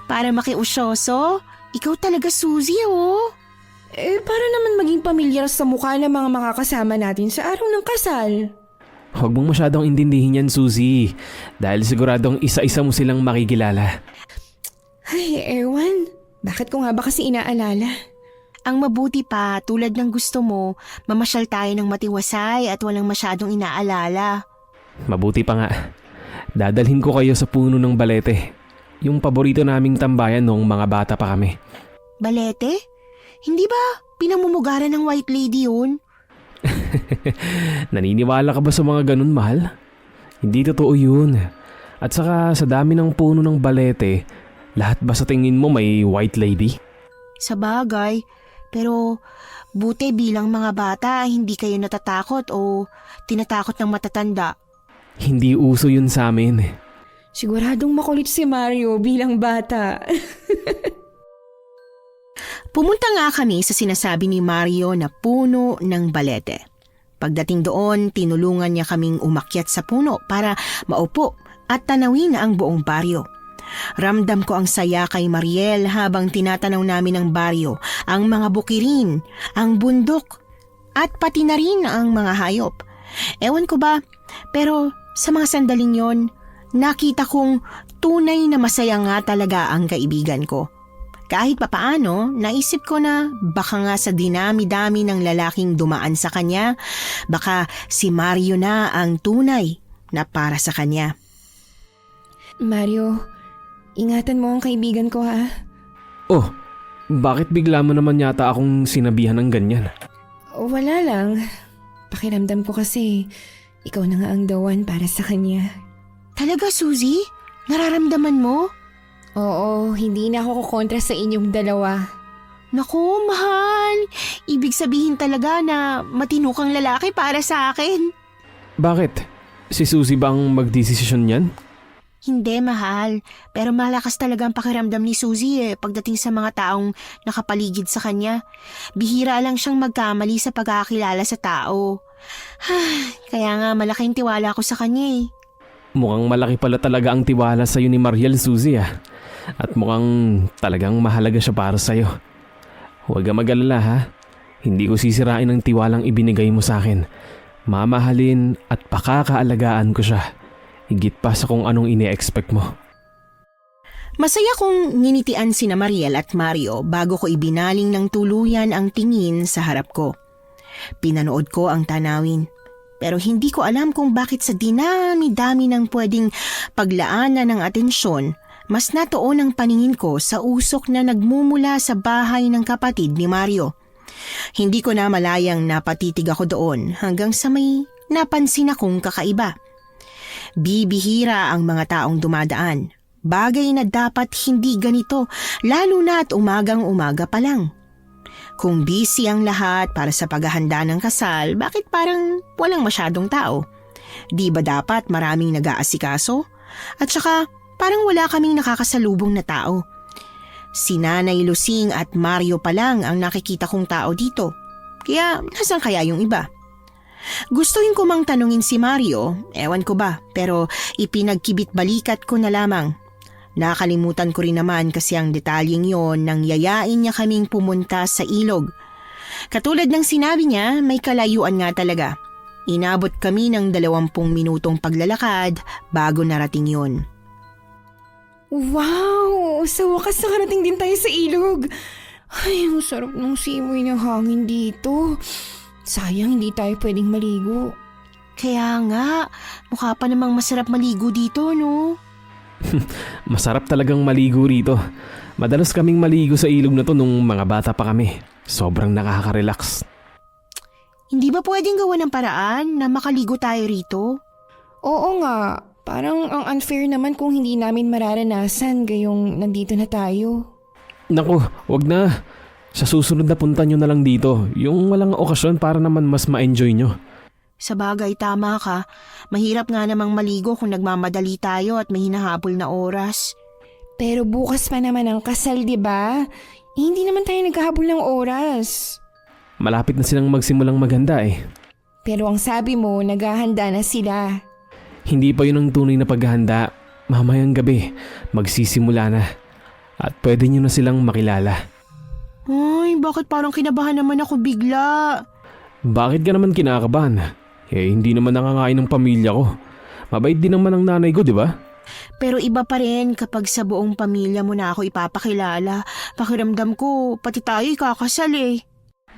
Para makiusyoso? Ikaw talaga, Suzy, oh. Para naman maging pamilyar sa mukha ng mga makakasama natin sa araw ng kasal. Huwag mong masyadong intindihin yan, Suzy. Dahil siguradong isa-isa mo silang makikilala. Ay, ewan. Bakit ko nga ba kasi inaalala? Ang mabuti pa, tulad ng gusto mo, mamasyal tayo ng matiwasay at walang masyadong inaalala. Mabuti pa nga. Dadalhin ko kayo sa puno ng balete. Yung paborito naming tambayan noong mga bata pa kami. Balete? Hindi ba pinamumugaran ng White Lady yun? Naniniwala ka ba sa mga ganun, mahal? Hindi totoo yun. At saka sa dami ng puno ng balete, lahat ba sa tingin mo may White Lady? Sa bagay, pero buti bilang mga bata hindi kayo natatakot o tinatakot ng matatanda. Hindi uso yun sa amin. Siguradong makulit si Mario bilang bata. Pumunta nga kami sa sinasabi ni Mario na puno ng balete. Pagdating doon, tinulungan niya kaming umakyat sa puno para maupo at tanawin ang buong baryo. Ramdam ko ang saya kay Mariel habang tinatanaw namin ang baryo, ang mga bukirin, ang bundok, at pati na rin ang mga hayop. Ewan ko ba, pero sa mga sandaling yon, nakita kong tunay na masaya nga talaga ang kaibigan ko. Kahit papaano, naisip ko na baka nga sa dinami-dami ng lalaking dumaan sa kanya, baka si Mario na ang tunay na para sa kanya. Mario, ingatan mo ang kaibigan ko ha. Oh, bakit bigla mo naman yata akong sinabihan ng ganyan? Wala lang. Pakiramdam ko kasi ikaw na nga ang the one para sa kanya. Talaga, Suzy? Nararamdaman mo? Oo, hindi na ako kukontra sa inyong dalawa. Naku, mahal. Ibig sabihin talaga na matino kang lalaki para sa akin. Bakit? Si Suzy ba ang magdesisyon niyan? Hindi, mahal. Pero malakas talaga ang pakiramdam ni Suzy pagdating sa mga taong nakapaligid sa kanya. Bihira lang siyang magkamali sa pagkakilala sa tao. Kaya nga malaking tiwala ko sa kanya. Mukhang malaki pala talaga ang tiwala sa'yo ni Mariel, Suzy At mukhang talagang mahalaga siya para sa'yo. Huwag kang mag-alala ha. Hindi ko sisirain ang tiwalang ibinigay mo sa akin. Mamahalin at pakakaalagaan ko siya. Higit pa sa kung anong ini-expect mo. Masaya kong ninitian sina Mariel at Mario bago ko ibinaling ng tuluyan ang tingin sa harap ko. Pinanood ko ang tanawin. Pero hindi ko alam kung bakit sa dinami-dami ng pwedeng paglaanan ng atensyon, mas natuon ang paningin ko sa usok na nagmumula sa bahay ng kapatid ni Mario. Hindi ko na malayang napatitig ako doon hanggang sa may napansin akong kakaiba. Bibihira ang mga taong dumadaan. Bagay na dapat hindi ganito, lalo na at umagang-umaga pa lang. Kung busy ang lahat para sa paghahanda ng kasal, bakit parang walang masyadong tao? Di ba dapat maraming nag-aasikaso? At saka parang wala kaming nakakasalubong na tao. Si Nanay Lusing at Mario pa lang ang nakikita kong tao dito. Kaya nasan kaya yung iba? Gustuhin ko mang tanungin si Mario, ewan ko ba, pero ipinagkibit-balikat ko na lamang. Nakalimutan ko rin naman kasi ang detalyeng yon nang yayain niya kaming pumunta sa ilog. Katulad ng sinabi niya, may kalayuan nga talaga. Inabot kami ng 20 minutong paglalakad bago narating yon. Wow! Sa wakas nakarating din tayo sa ilog. Ay, ang sarap ng simoy ng hangin dito. Sayang hindi tayo pwedeng maligo. Kaya nga, mukha pa namang masarap maligo dito, no? Masarap talagang maligo rito. Madalas kaming maligo sa ilog na to nung mga bata pa kami. Sobrang nakaka-relax. Hindi ba pwedeng gawa ng paraan na makaligo tayo rito? Oo nga, parang ang unfair naman kung hindi namin mararanasan gayong nandito na tayo. Naku, wag na. Sa susunod na punta nyo na lang dito. Yung walang okasyon para naman mas ma-enjoy nyo. Sa bagay, tama ka. Mahirap nga namang maligo kung nagmamadali tayo at may hinahabol na oras. Pero bukas pa naman ang kasal, di ba? Hindi naman tayo naghahabol ng oras. Malapit na silang magsimulang maghanda Pero ang sabi mo, naghahanda na sila. Hindi pa yun ang tunay na paghahanda. Mamayang gabi, magsisimula na. At pwede nyo na silang makilala. Ay, bakit parang kinabahan naman ako bigla? Bakit ka naman kinakabahan? Hindi naman nangangain ng pamilya ko. Mabait din naman ang nanay ko, di ba? Pero iba pa rin kapag sa buong pamilya mo na ako ipapakilala. Pakiramdam ko, pati tayo ikakasal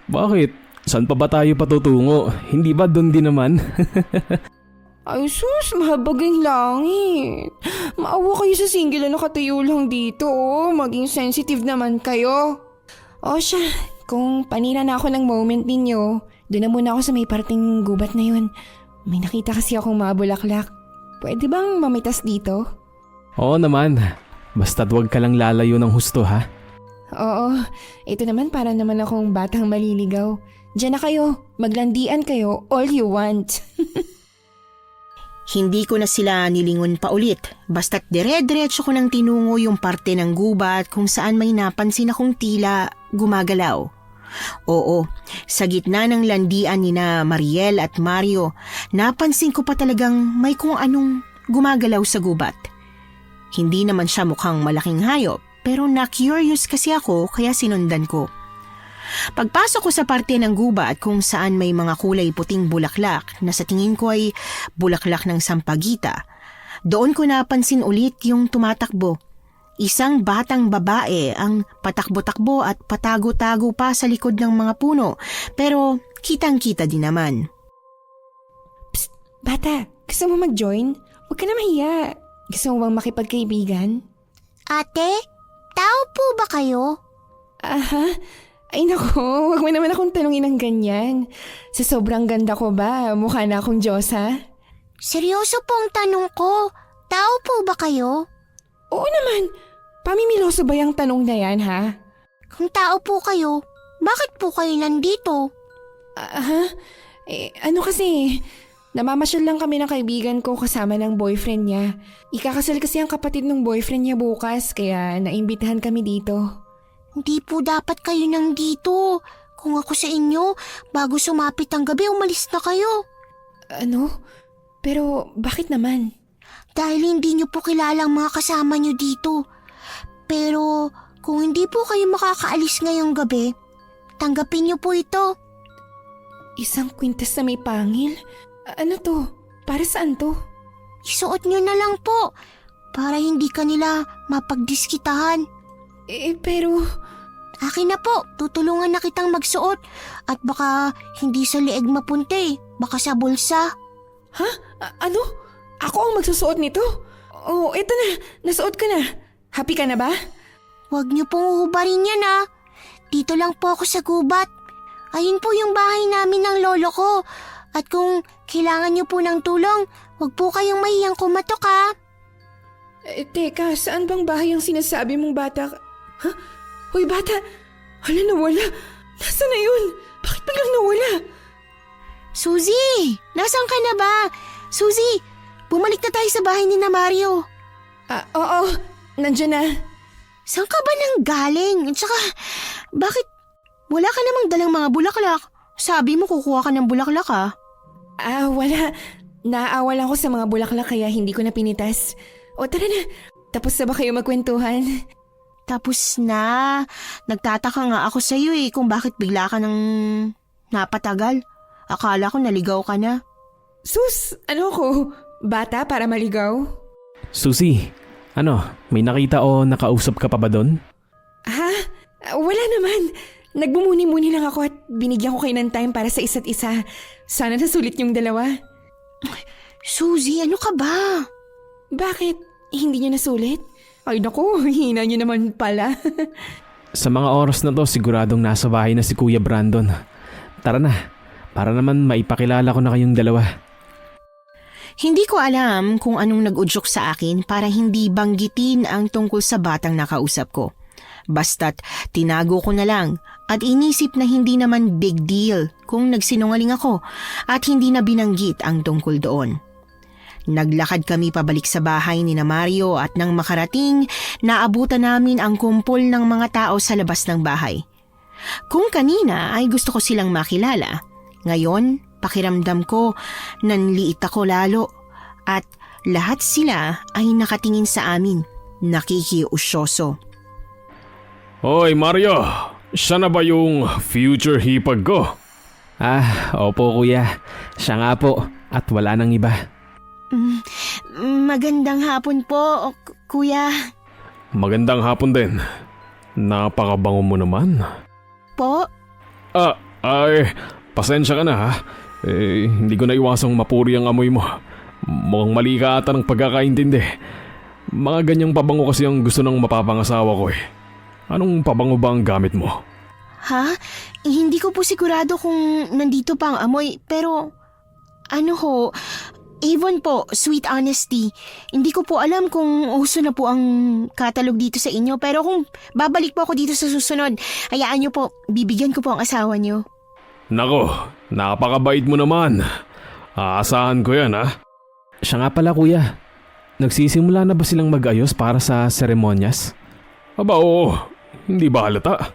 Bakit? Saan pa ba tayo patutungo? Hindi ba doon din naman? Ay sus, mahabagang langit. Maawa kayo sa single na nakatayo lang dito. Maging sensitive naman kayo. O siya, kung panira na ako ng moment ninyo, doon na muna ako sa may parting gubat na yun. May nakita kasi akong mga bulaklak. Pwede bang mamitas dito? Oo naman. Basta't huwag ka lang lalayo ng husto ha. Oo, ito naman para naman akong batang maliligaw. Diyan na kayo, maglandian kayo all you want. Hindi ko na sila nilingon pa ulit, basta't dire-diretso ko nang tinungo yung parte ng gubat kung saan may napansin akong tila gumagalaw. Oo, sa gitna ng landian ni na Mariel at Mario, napansin ko pa talagang may kung anong gumagalaw sa gubat. Hindi naman siya mukhang malaking hayop, pero na-curious kasi ako kaya sinundan ko. Pagpasok ko sa parte ng gubat kung saan may mga kulay puting bulaklak na sa tingin ko ay bulaklak ng sampagita, doon ko napansin ulit yung tumatakbo. Isang batang babae ang patakbo-takbo at patago-tago pa sa likod ng mga puno, pero kitang-kita din naman. Psst, bata, gusto mo mag-join? Huwag ka na mahiya. Gusto mo bang makipagkaibigan? Ate, tao po ba kayo? Aha. Ay nako, wag mo naman akong tanungin ng ganyan. Sa sobrang ganda ko ba, mukha na akong Diyosa? Seryoso pong tanong ko, tao po ba kayo? Oo naman. Pamimiloso ba yung tanong na yan, ha? Kung tao po kayo, bakit po kayo nandito? Aha. Ano kasi, namamasyal lang kami ng kaibigan ko kasama ng boyfriend niya. Ikakasal kasi ang kapatid ng boyfriend niya bukas, kaya naimbitahan kami dito. Hindi po dapat kayo nandito. Kung ako sa inyo, bago sumapit ang gabi, umalis na kayo. Ano? Pero bakit naman? Dahil hindi nyo po kilala ang mga kasama nyo dito. Pero kung hindi po kayo makakaalis ngayong gabi, tanggapin nyo po ito. Isang kwintas na may pangil? Ano to? Para saan to? Isuot nyo na lang po para hindi kanila mapagdiskitahan. Pero... Akin na po, tutulungan na kitang magsuot at baka hindi sa leeg mapunti, baka sa bulsa. Ha? Ano? Ako ang magsusuot nito? Oh, eto na. Nasuot ko na. Happy ka na ba? Huwag niyo pong uhubarin yan ah. Dito lang po ako sa gubat. Ayun po yung bahay namin ng lolo ko. At kung kailangan niyo po ng tulong, huwag po kayong mahiyang kumatok ah. Teka, saan bang bahay ang sinasabi mong bata? Ha? Hoy bata! Hala, nawala! Nasaan na yun? Bakit biglang nawala? Suzy! Nasaan ka na ba? Suzy! Bumalik na tayo sa bahay ni na Mario. Oo. Nandiyan na. Saan ka ba nang galing? At saka, bakit wala ka namang dalang mga bulaklak? Sabi mo kukuha ka ng bulaklak ah. Wala. Naaawa lang ko sa mga bulaklak kaya hindi ko na pinitas. O tara na. Tapos na ba kayo magkwentuhan? Tapos na. Nagtataka nga ako sa iyo kung bakit bigla ka nang napatagal. Akala ko naligaw ka na. Sus, ano ko? Bata para maligaw? Susie, ano, may nakita o nakausap ka pa ba doon? Ha? Wala naman. Nagbumuni-muni lang ako at binigyan ko kayo ng time para sa isa't isa. Sana nasulit yung dalawa. Suzy, ano ka ba? Bakit? Hindi niyo nasulit? Ay naku, hina niyo naman pala. Sa mga oras na to, siguradong nasa bahay na si Kuya Brandon. Tara na, para naman maipakilala ko na kayong dalawa. Hindi ko alam kung anong nag-udyok sa akin para hindi banggitin ang tungkol sa batang nakausap ko. Basta't tinago ko na lang at inisip na hindi naman big deal kung nagsinungaling ako at hindi na binanggit ang tungkol doon. Naglakad kami pabalik sa bahay ni na Mario at nang makarating, naabutan namin ang kumpol ng mga tao sa labas ng bahay. Kung kanina ay gusto ko silang makilala, ngayon pakiramdam ko nanliit ako lalo at lahat sila ay nakatingin sa amin, nakikiusyoso. Hoy Mario, siya na ba yung future hipag ko? Opo kuya, siya nga po at wala nang iba. Magandang hapon po, kuya. Magandang hapon din. Napakabango mo naman. Po? Pasensya ka na ha. Hindi ko na iwasang mapuri ang amoy mo. Mukhang mali ka ata ng pagkakaintindi. Mga ganyang pabango kasi ang gusto ng mapapangasawa ko eh. Anong pabango ba ang gamit mo? Ha? Hindi ko po sigurado kung nandito pa ang amoy, pero ano ho, Avon po, Sweet Honesty. Hindi ko po alam kung uso na po ang catalog dito sa inyo, pero kung babalik po ako dito sa susunod, hayaan niyo po, bibigyan ko po ang asawa niyo. Nako, napakabait mo naman. Aasahan ko yan ha. Siya nga pala kuya, nagsisimula na ba silang mag-ayos para sa seremonyas? Aba oo, hindi ba halata?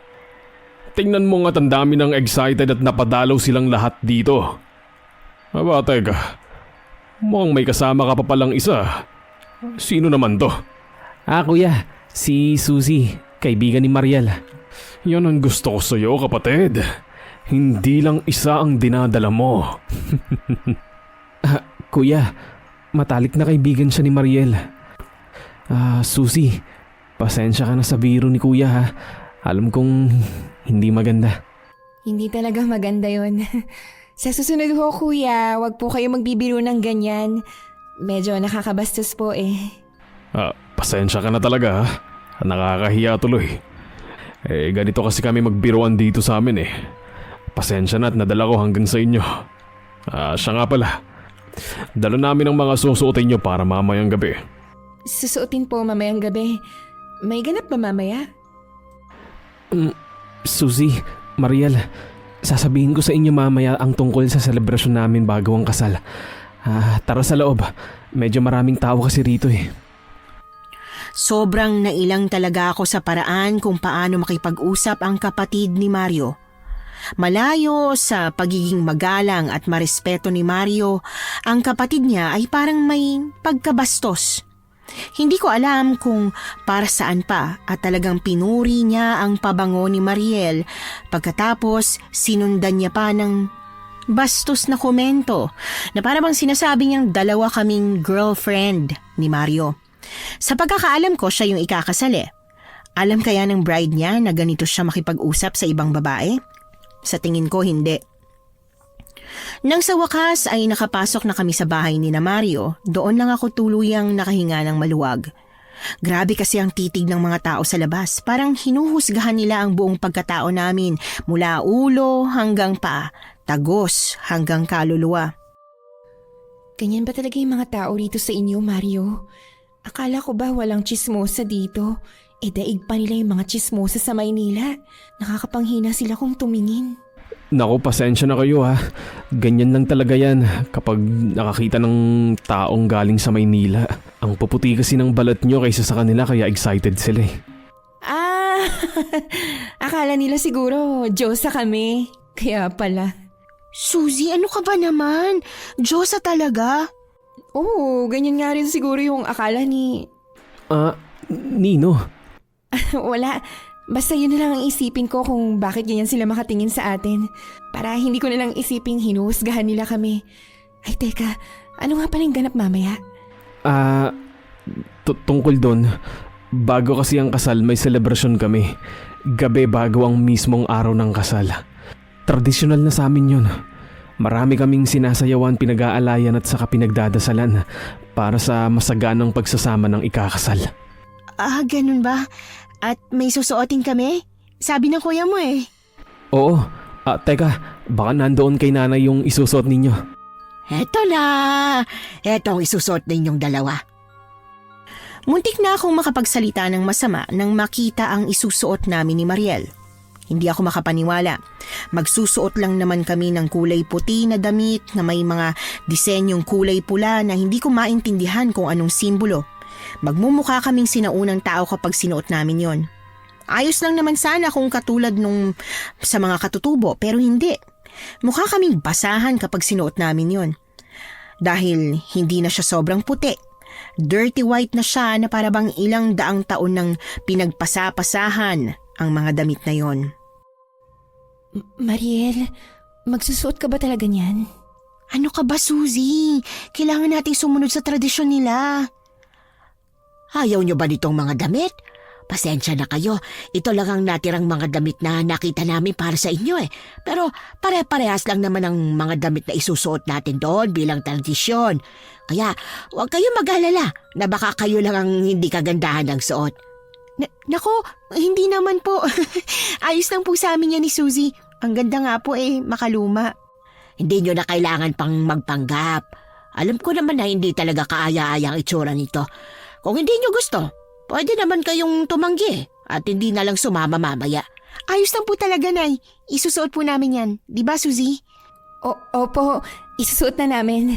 Tingnan mo nga't ang dami ng excited at napadalaw silang lahat dito. Aba teka, mukhang may kasama ka pa palang isa. Sino naman to? Kuya, si Suzy, kaibigan ni Mariel. Yan ang gusto ko sa'yo kapatid. Hindi lang isa ang dinadala mo. Kuya, matalik na kaibigan siya ni Mariel. Suzy, pasensya ka na sa biro ni kuya ha. Alam kong hindi maganda. Hindi talaga maganda yon. Sa susunod ho, kuya, wag po kayo magbibiro ng ganyan. Medyo nakakabastos po eh. Pasensya ka na talaga ha. Nakakahiya tuloy. Ganito kasi kami magbiruan dito sa amin eh. Pasensya na at nadala ko hanggang sa inyo. Siya nga pala. Dala namin ang mga susuotin nyo para mamayang gabi. Susuotin po mamayang gabi. May ganap ba mamaya? Suzy, Mariel, sasabihin ko sa inyo mamaya ang tungkol sa selebrasyon namin bago ang kasal. Tara sa loob. Medyo maraming tao kasi rito eh. Sobrang nailang talaga ako sa paraan kung paano makipag-usap ang kapatid ni Mario. Malayo sa pagiging magalang at marespeto ni Mario, ang kapatid niya ay parang may pagkabastos. Hindi ko alam kung para saan pa at talagang pinuri niya ang pabango ni Mariel pagkatapos sinundan niya pa ng bastos na komento na parang sinasabi niyang dalawa kaming girlfriend ni Mario. Sa pagkakaalam ko siya yung ikakasali. Alam kaya ng bride niya na ganito siya makipag-usap sa ibang babae? Sa tingin ko hindi. Nang sa wakas ay nakapasok na kami sa bahay ni na Mario, doon lang ako tuluyang nakahinga ng maluwag. Grabe kasi ang titig ng mga tao sa labas. Parang hinuhusgahan nila ang buong pagkatao namin mula ulo hanggang paa, tagos hanggang kaluluwa. Ganyan ba talaga yung mga tao rito sa inyo, Mario? Akala ko ba walang chismosa dito? Daig pa nila yung mga chismosa sa Maynila. Nakakapanghina sila kung tumingin. Naku, pasensya na kayo ha. Ganyan lang talaga yan kapag nakakita ng taong galing sa Maynila. Ang puputi kasi ng balat nyo kaysa sa kanila kaya excited sila eh. Akala nila siguro Diyosa kami. Kaya pala. Suzy, ano ka ba naman? Diyosa talaga? Oo, ganyan nga rin siguro yung akala ni... Nino. Wala. Basta yun na lang ang isipin ko kung bakit ganyan sila makatingin sa atin. Para hindi ko na lang isiping hinuhusgahan nila kami. Ay teka, ano nga pala yung ganap mamaya? Tungkol doon, bago kasi ang kasal may selebrasyon kami. Gabi bago ang mismong araw ng kasal. Tradisyonal na sa amin yun. Marami kaming sinasayawan, pinag-aalayan at saka pinagdadasalan para sa masaganang pagsasama ng ikakasal. Ganun ba? At may susuotin kami? Sabi ng kuya mo eh. Oo. Teka, baka nandoon kay nanay yung isusuot ninyo. Eto na! Eto ang isusuot ninyong dalawa. Muntik na akong makapagsalita ng masama nang makita ang isusuot namin ni Mariel. Hindi ako makapaniwala. Magsusuot lang naman kami ng kulay puti na damit na may mga disenyong kulay pula na hindi ko maintindihan kung anong simbolo. Magmumukha kaming sinaunang tao kapag sinuot namin yon. Ayos lang naman sana kung katulad nung sa mga katutubo pero hindi. Mukha kaming basahan kapag sinuot namin yon. Dahil hindi na siya sobrang puti. Dirty white na siya na parabang ilang daang taon nang pinagpasapasahan ang mga damit na yon. Mariel, magsusuot ka ba talaga niyan? Ano ka ba, Suzy? Kailangan nating sumunod sa tradisyon nila. Ayaw nyo ba nitong mga damit? Pasensya na kayo. Ito lang ang natirang mga damit na nakita namin para sa inyo eh. Pero pare-parehas lang naman ang mga damit na isusuot natin doon bilang tradisyon. Kaya huwag kayong mag-alala na baka kayo lang ang hindi kagandahan ng suot. Nako, hindi naman po. Ayos lang po sa amin yan ni Suzy. Ang ganda nga po makaluma. Hindi nyo na kailangan pang magpanggap. Alam ko naman na hindi talaga kaaya-aya ang itsura nito. Kung hindi nyo gusto, pwede naman kayong tumanggi at hindi na lang sumama mamaya. Ayos lang po talaga, Nay. Isusuot po namin yan. Di ba, Suzy? Opo, isusuot na namin.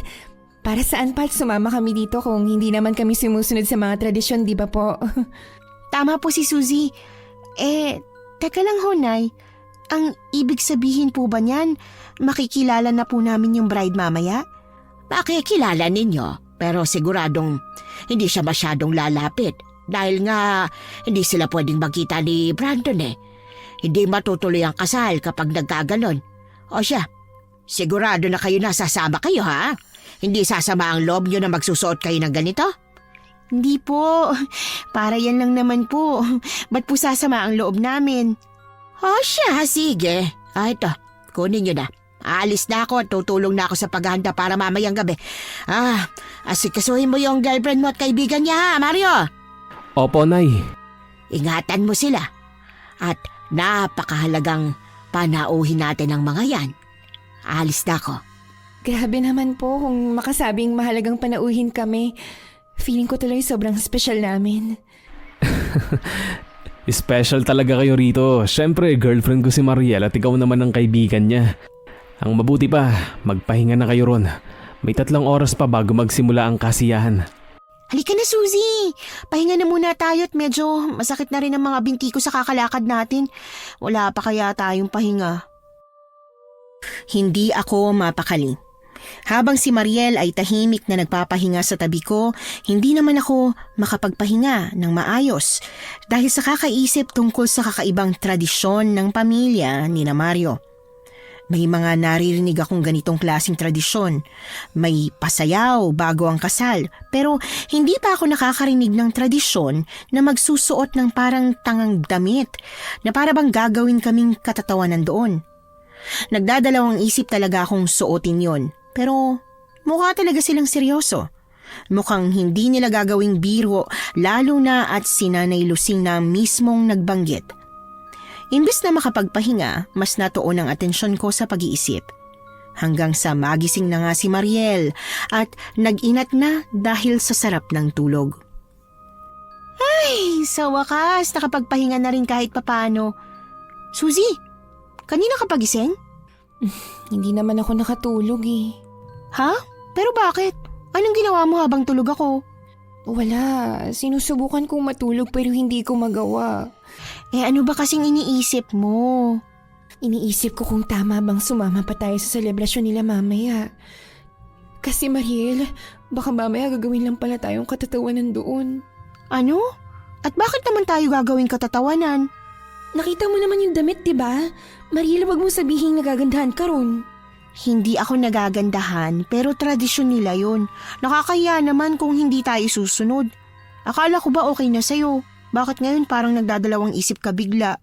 Para saan pa sumama kami dito kung hindi naman kami sumusunod sa mga tradisyon, di ba po? Tama po si Suzy. Teka lang ho, Nay. Ang ibig sabihin po ba niyan, makikilala na po namin yung bride mamaya? Makikilala ninyo, pero siguradong hindi siya masyadong lalapit. Dahil nga hindi sila pwedeng magkita ni Brandon eh. Hindi matutuloy ang kasal kapag nagkaganon. O siya, sigurado na kayo na sasama kayo ha? Hindi sasama ang loob nyo na magsusuot kayo ng ganito? Hindi po. Para yan lang naman po. Ba't po sasama ang loob namin? O siya, sige. Ito, kunin nyo na. Aalis na ako at tutulong na ako sa paghahanda para mamayang gabi. Asikasuhin mo yung girlfriend mo at kaibigan niya ha, Mario? Opo, Nay. Ingatan mo sila. At napakahalagang panauhin natin ang mga yan. Aalis na ako. Grabe naman po kung makasabing mahalagang panauhin kami. Feeling ko tuloy sobrang special namin. Special talaga kayo rito. Siyempre, girlfriend ko si Mariel at ikaw naman ang kaibigan niya. Ang mabuti pa, magpahinga na kayo ron. May 3 oras pa bago magsimula ang kasiyahan. Halika na, Suzy. Pahinga na muna tayo at medyo masakit na rin ang mga binti ko sa kakalakad natin. Wala pa kaya tayong pahinga? Hindi ako mapakali. Habang si Mariel ay tahimik na nagpapahinga sa tabi ko, hindi naman ako makapagpahinga ng maayos dahil sa kakaisip tungkol sa kakaibang tradisyon ng pamilya ni na Mario. May mga naririnig akong ganitong klaseng tradisyon. May pasayaw bago ang kasal, pero hindi pa ako nakakarinig ng tradisyon na magsusuot ng parang tangang damit na para bang gagawin kaming katatawanan doon. Nagdadalawang isip talaga akong suotin yon. Pero mukha talaga silang seryoso. Mukhang hindi nila gagawing biro lalo na at si Nanay Lusing na mismong nagbanggit. Imbes na makapagpahinga, mas natuon ang atensyon ko sa pag-iisip. Hanggang sa magising na nga si Mariel at nag-inat na dahil sa sarap ng tulog. Ay, sa wakas, nakapagpahinga na rin kahit papano. Suzy, kanina ka pagising? Hindi naman ako nakatulog eh. Ha? Pero bakit? Anong ginawa mo habang tulog ako? Wala. Sinusubukan kong matulog pero hindi ko magawa. Ano ba kasing iniisip mo? Iniisip ko kung tama bang sumama pa tayo sa selebrasyon nila mamaya. Kasi Mariel, baka mamaya gagawin lang pala tayong katatawanan doon. Ano? At bakit naman tayo gagawing katatawanan? Nakita mo naman yung damit, diba? Mariel, wag mo sabihin nagagandahan ka ron. Hindi ako nagagandahan pero tradisyon nila yun. Nakakahiya naman kung hindi tayo susunod. Akala ko ba okay na sa'yo? Bakit ngayon parang nagdadalawang isip ka bigla?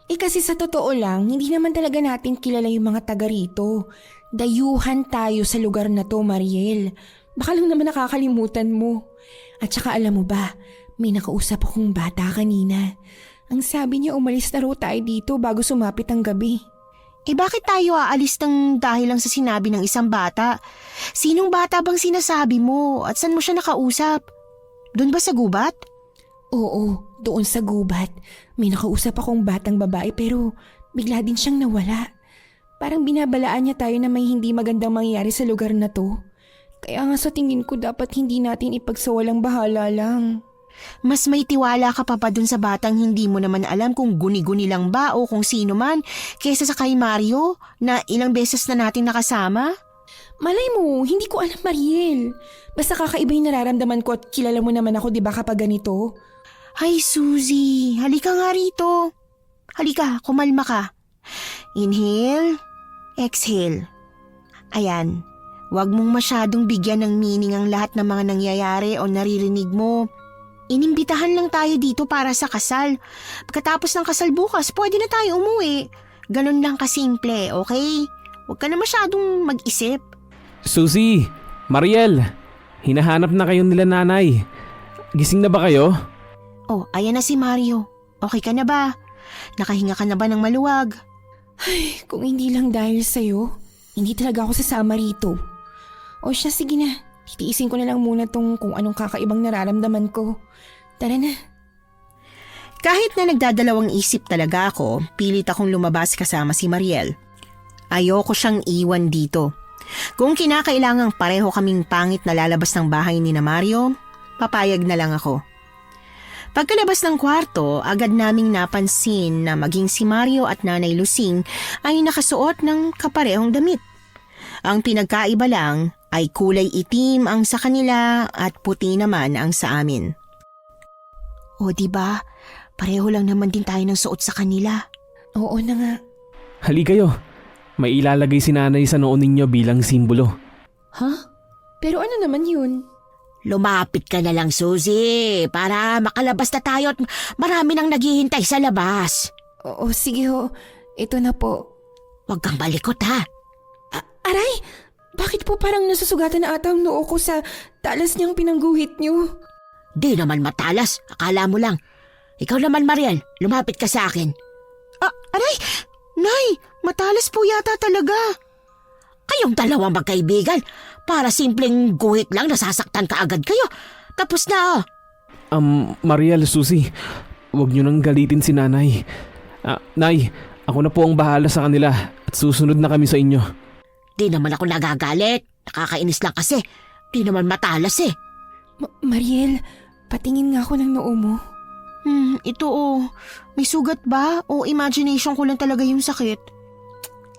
Kasi sa totoo lang, hindi naman talaga natin kilala yung mga taga rito. Dayuhan tayo sa lugar na to, Mariel. Baka lang naman nakakalimutan mo. At saka alam mo ba, may nakausap akong bata kanina. Ang sabi niya umalis na raw tayo dito bago sumapit ang gabi. Bakit tayo aalis ng dahil lang sa sinabi ng isang bata? Sinong bata bang sinasabi mo at saan mo siya nakausap? Doon ba sa gubat? Oo, doon sa gubat. May nakausap akong batang babae pero bigla din siyang nawala. Parang binabalaan niya tayo na may hindi magandang mangyayari sa lugar na to. Kaya nga sa tingin ko dapat hindi natin ipagsawalang bahala lang. Mas may tiwala ka pa dun sa batang hindi mo naman alam kung guni-guni lang ba o kung sino man kaysa sa kay Mario na ilang beses na natin nakasama? Malay mo, hindi ko alam, Mariel. Basta kakaiba yung nararamdaman ko at kilala mo naman ako, di ba, kapag ganito? Ay, Suzy, halika nga rito. Halika, kumalma ka. Inhale, exhale. Ayan, wag mong masyadong bigyan ng meaning ang lahat ng mga nangyayari o naririnig mo. Inimbitahan lang tayo dito para sa kasal. Pagkatapos ng kasal bukas, pwede na tayo umuwi. Ganun lang kasimple, okay? Huwag ka na masyadong mag-isip. Suzy! Mariel! Hinahanap na kayo nila nanay. Gising na ba kayo? Oh, ayan na si Mario. Okay ka na ba? Nakahinga ka na ba ng maluwag? Ay, kung hindi lang dahil sa'yo, hindi talaga ako sasama rito. O siya, sige na. Titiisin ko na lang muna tong kung anong kakaibang nararamdaman ko. Tara na. Kahit na nagdadalawang isip talaga ako, pilit akong lumabas kasama si Mariel. Ayoko siyang iwan dito. Kung kinakailangang pareho kaming pangit na lalabas ng bahay ni na Mario, papayag na lang ako. Pagkalabas ng kwarto, agad naming napansin na maging si Mario at Nanay Lusing ay nakasuot ng kaparehong damit. Ang pinagkaiba lang ay kulay itim ang sa kanila at puti naman ang sa amin. O diba, pareho lang naman din tayo ng suot sa kanila. Oo na nga. Hali kayo. May ilalagay si nanay sa noon ninyo bilang simbolo. Ha? Pero ano naman yun? Lumapit ka na lang, Suzy, para makalabas na tayo at marami nang naghihintay sa labas. Oo, sige ho. Ito na po. Huwag kang malikot, ha? Aray! Bakit po parang nasusugatan na ata ang noo ko sa talas niyang pinangguhit niyo? Di naman matalas, akala mo lang. Ikaw naman, Mariel, lumapit ka sa akin. Aray! Nay, matalas po yata talaga. Kayong dalawang magkaibigan, para simpleng guhit lang nasasaktan ka agad kayo. Tapos na, oh. Mariel, Susie, huwag niyo nang galitin si nanay. Nay, ako na po ang bahala sa kanila at susunod na kami sa inyo. Di naman ako nagagalit. Nakakainis lang kasi. Di naman matalas eh. Mariel, patingin nga ako ng noo mo. Ito may sugat ba o imagination ko lang talaga yung sakit?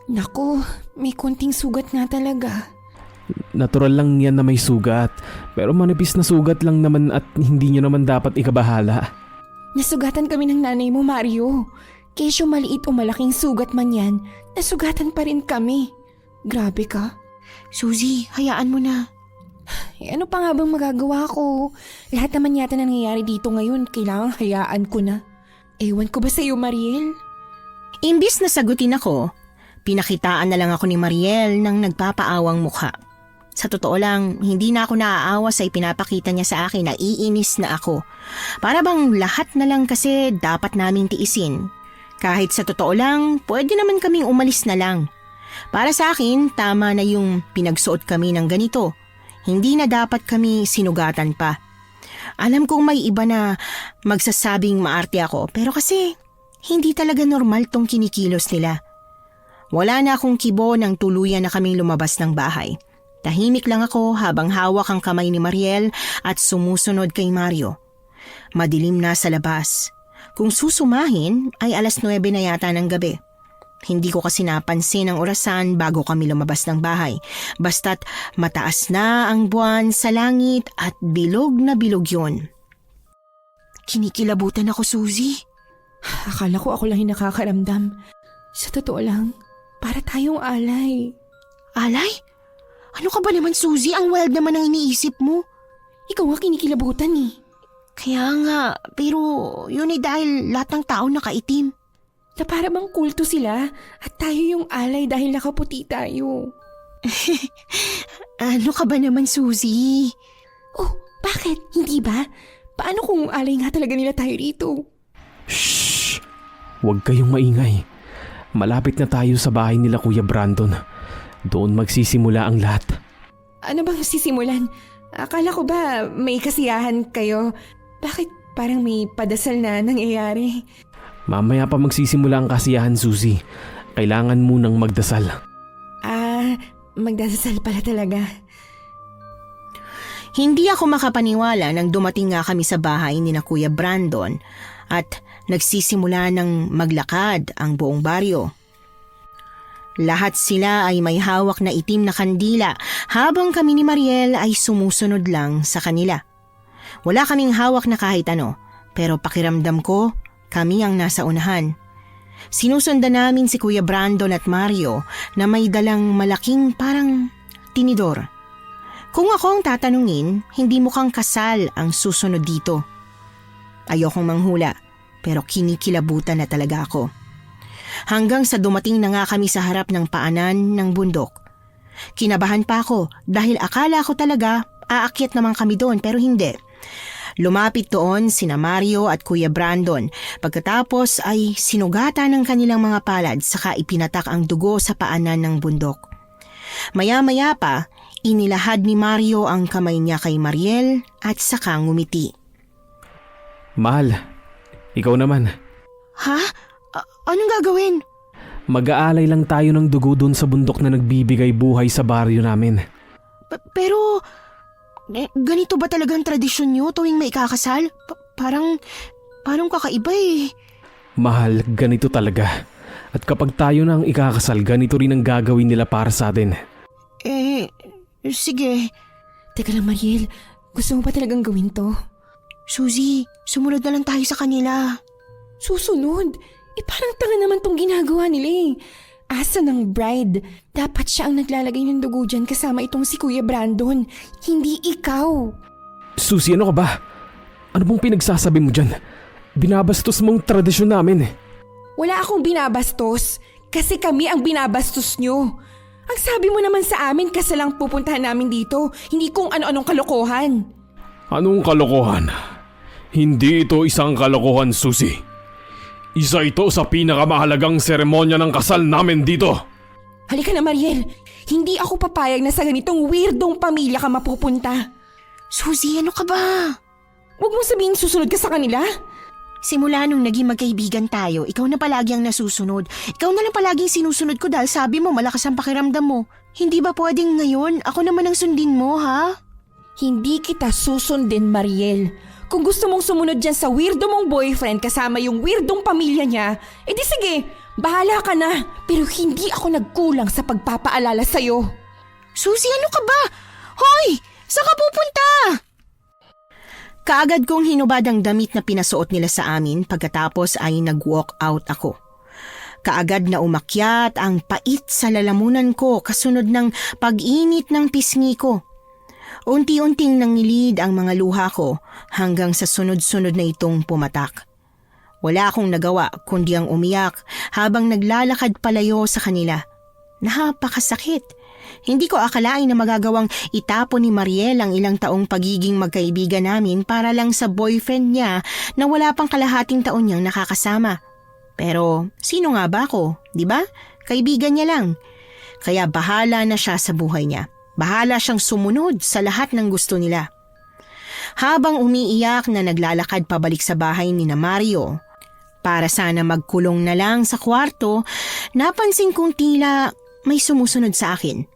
Naku, may konting sugat nga talaga. Natural lang yan na may sugat, pero manipis na sugat lang naman at hindi nyo naman dapat ikabahala. Nasugatan kami ng nanay mo, Mario. Kesyo maliit o malaking sugat man yan, nasugatan pa rin kami. Grabe ka. Suzy, hayaan mo na. Ano pa nga bang magagawa ko? Lahat naman yata na nangyayari dito ngayon, kailangang hayaan ko na. Ewan ko ba sa'yo, Mariel? Imbis na sagutin ako, pinakitaan na lang ako ni Mariel ng nagpapaawang mukha. Sa totoo lang, hindi na ako naaawa sa ipinapakita niya sa akin na iinis na ako. Para bang lahat na lang kasi dapat naming tiisin. Kahit sa totoo lang, pwede naman kaming umalis na lang. Para sa akin, tama na yung pinagsuot kami ng ganito. Hindi na dapat kami sinugatan pa. Alam kong may iba na magsasabing maarte ako, pero kasi hindi talaga normal tong kinikilos nila. Wala na akong kibo nang tuluyan na kaming lumabas ng bahay. Tahimik lang ako habang hawak ang kamay ni Mariel at sumusunod kay Mario. Madilim na sa labas. Kung susumahin ay 9:00 na yata ng gabi. Hindi ko kasi napansin ang orasan bago kami lumabas ng bahay. Basta't mataas na ang buwan sa langit at bilog na bilog yun. Kinikilabutan ako, Suzy. Akala ko ako lang yung nakakaramdam. Sa totoo lang, para tayong alay. Alay? Ano ka ba naman, Suzy? Ang wild naman ang iniisip mo. Ikaw nga kinikilabutan eh. Kaya nga, pero yun ay dahil lahat ng tao nakaitim. Na para bang kulto sila at tayo yung alay dahil nakaputi tayo. Ano ka ba naman, Suzy? Oh, bakit? Hindi ba? Paano kung alay nga talaga nila tayo rito? Shh! Huwag kayong maingay. Malapit na tayo sa bahay nila Kuya Brandon. Doon magsisimula ang lahat. Ano bang sisimulan? Akala ko ba may kasiyahan kayo? Bakit parang may padasal na nangyayari? Mamaya pa magsisimula ang kasiyahan, Susie. Kailangan munang magdasal. Magdasal pala talaga. Hindi ako makapaniwala nang dumating nga kami sa bahay ni na Kuya Brandon at nagsisimula ng maglakad ang buong baryo. Lahat sila ay may hawak na itim na kandila habang kami ni Mariel ay sumusunod lang sa kanila. Wala kaming hawak na kahit ano, pero pakiramdam ko kami ang nasa unahan. Sinusundan namin si Kuya Brandon at Mario na may dalang malaking parang tinidor. Kung ako ang tatanungin, hindi mukhang kasal ang susunod dito. Ayokong manghula, pero kinikilabutan na talaga ako. Hanggang sa dumating na nga kami sa harap ng paanan ng bundok. Kinabahan pa ako dahil akala ko talaga aakyat naman kami doon pero hindi. Lumapit doon sina Mario at Kuya Brandon. Pagkatapos ay sinugatan ng kanilang mga palad saka ipinatak ang dugo sa paanan ng bundok. Maya-maya pa, inilahad ni Mario ang kamay niya kay Mariel at saka ngumiti. Mahal, ikaw naman. Ha? Anong gagawin? Mag-aalay lang tayo ng dugo doon sa bundok na nagbibigay buhay sa baryo namin. Pero, ganito ba talagang tradisyon nyo tuwing may ikakasal? Parang kakaiba eh. Mahal, ganito talaga. At kapag tayo na ang ikakasal, ganito rin ang gagawin nila para sa atin. Sige. Teka lang, Mariel. Gusto mo ba talagang gawin to? Suzy, sumunod na lang tayo sa kanila. Susunod? Parang tanga naman tong ginagawa nila eh. Asa ng bride. Dapat siya ang naglalagay ng dugo dyan kasama itong si Kuya Brandon. Hindi ikaw. Susie, ano ka ba? Ano bang pinagsasabi mo dyan? Binabastos mong tradisyon namin. Wala akong binabastos. Kasi kami ang binabastos nyo. Ang sabi mo naman sa amin kasi lang pupuntahan namin dito. Hindi kung ano-anong kalokohan. Anong kalokohan? Hindi ito isang kalokohan, Susie. Isa ito sa pinakamahalagang seremonya ng kasal namin dito. Halika na, Mariel. Hindi ako papayag na sa ganitong weirdong pamilya ka mapupunta. Suzy, ano ka ba? Huwag mo sabihin susunod ka sa kanila. Simula nung naging magkaibigan tayo, ikaw na palagi ang nasusunod. Ikaw na lang palaging sinusunod ko dahil sabi mo malakas ang pakiramdam mo. Hindi ba pwedeng ngayon ako naman ang sundin mo, ha? Hindi kita susundin, Mariel. Kung gusto mong sumunod dyan sa weirdo mong boyfriend kasama yung weirdong pamilya niya, edi sige, bahala ka na. Pero hindi ako nagkulang sa pagpapaalala sa'yo. Suzy, ano ka ba? Hoy! Saan ka pupunta? Kaagad kong hinubad ang damit na pinasuot nila sa amin pagkatapos ay nag-walk out ako. Kaagad na umakyat ang pait sa lalamunan ko kasunod ng pag-init ng pisngi ko. Unti-unting nangilid ang mga luha ko hanggang sa sunod-sunod na itong pumatak. Wala akong nagawa kundi ang umiyak habang naglalakad palayo sa kanila. Napakasakit. Hindi ko akalain na magagawang itapon ni Mariel ang ilang taong pagiging magkaibigan namin para lang sa boyfriend niya na wala pang kalahating taon niyang nakakasama. Pero sino nga ba ako, di ba? Kaibigan niya lang. Kaya bahala na siya sa buhay niya. Bahala siyang sumunod sa lahat ng gusto nila. Habang umiiyak na naglalakad pabalik sa bahay ni na Mario, para sana magkulong na lang sa kwarto, napansin kong tila may sumusunod sa akin.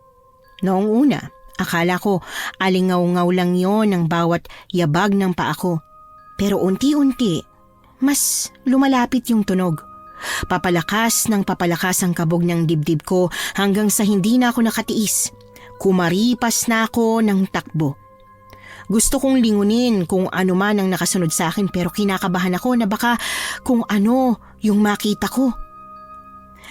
Noong una, akala ko alingaw-ngaw lang yon ang bawat yabag ng paa ko. Pero unti-unti, mas lumalapit yung tunog. Papalakas ng papalakas ang kabog ng dibdib ko hanggang sa hindi na ako nakatiis. Kumaripas na ako ng takbo. Gusto kong lingunin kung ano man ang nakasunod sa akin pero kinakabahan ako na baka kung ano yung makita ko.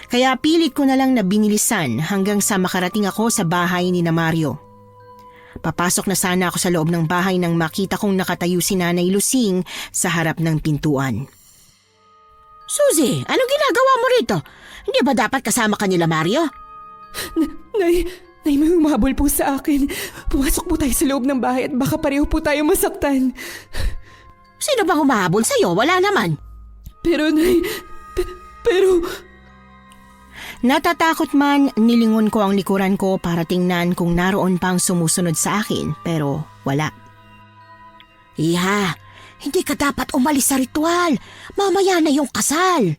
Kaya pilit ko na lang na binilisan hanggang sa makarating ako sa bahay ni na Mario. Papasok na sana ako sa loob ng bahay nang makita kong nakatayo si Nanay Lusing sa harap ng pintuan. Suzy, anong ginagawa mo rito? Hindi ba dapat kasama ka nila, Mario? Nay, may humabol po sa akin. Pumasok po tayo sa loob ng bahay at baka pareho po tayo masaktan. Sino bang humahabol sa'yo? Wala naman. Pero Nay, pero... Natatakot man, nilingon ko ang likuran ko para tingnan kung naroon pang sumusunod sa akin pero wala. Iha, hindi ka dapat umalis sa ritual. Mamaya na yung kasal.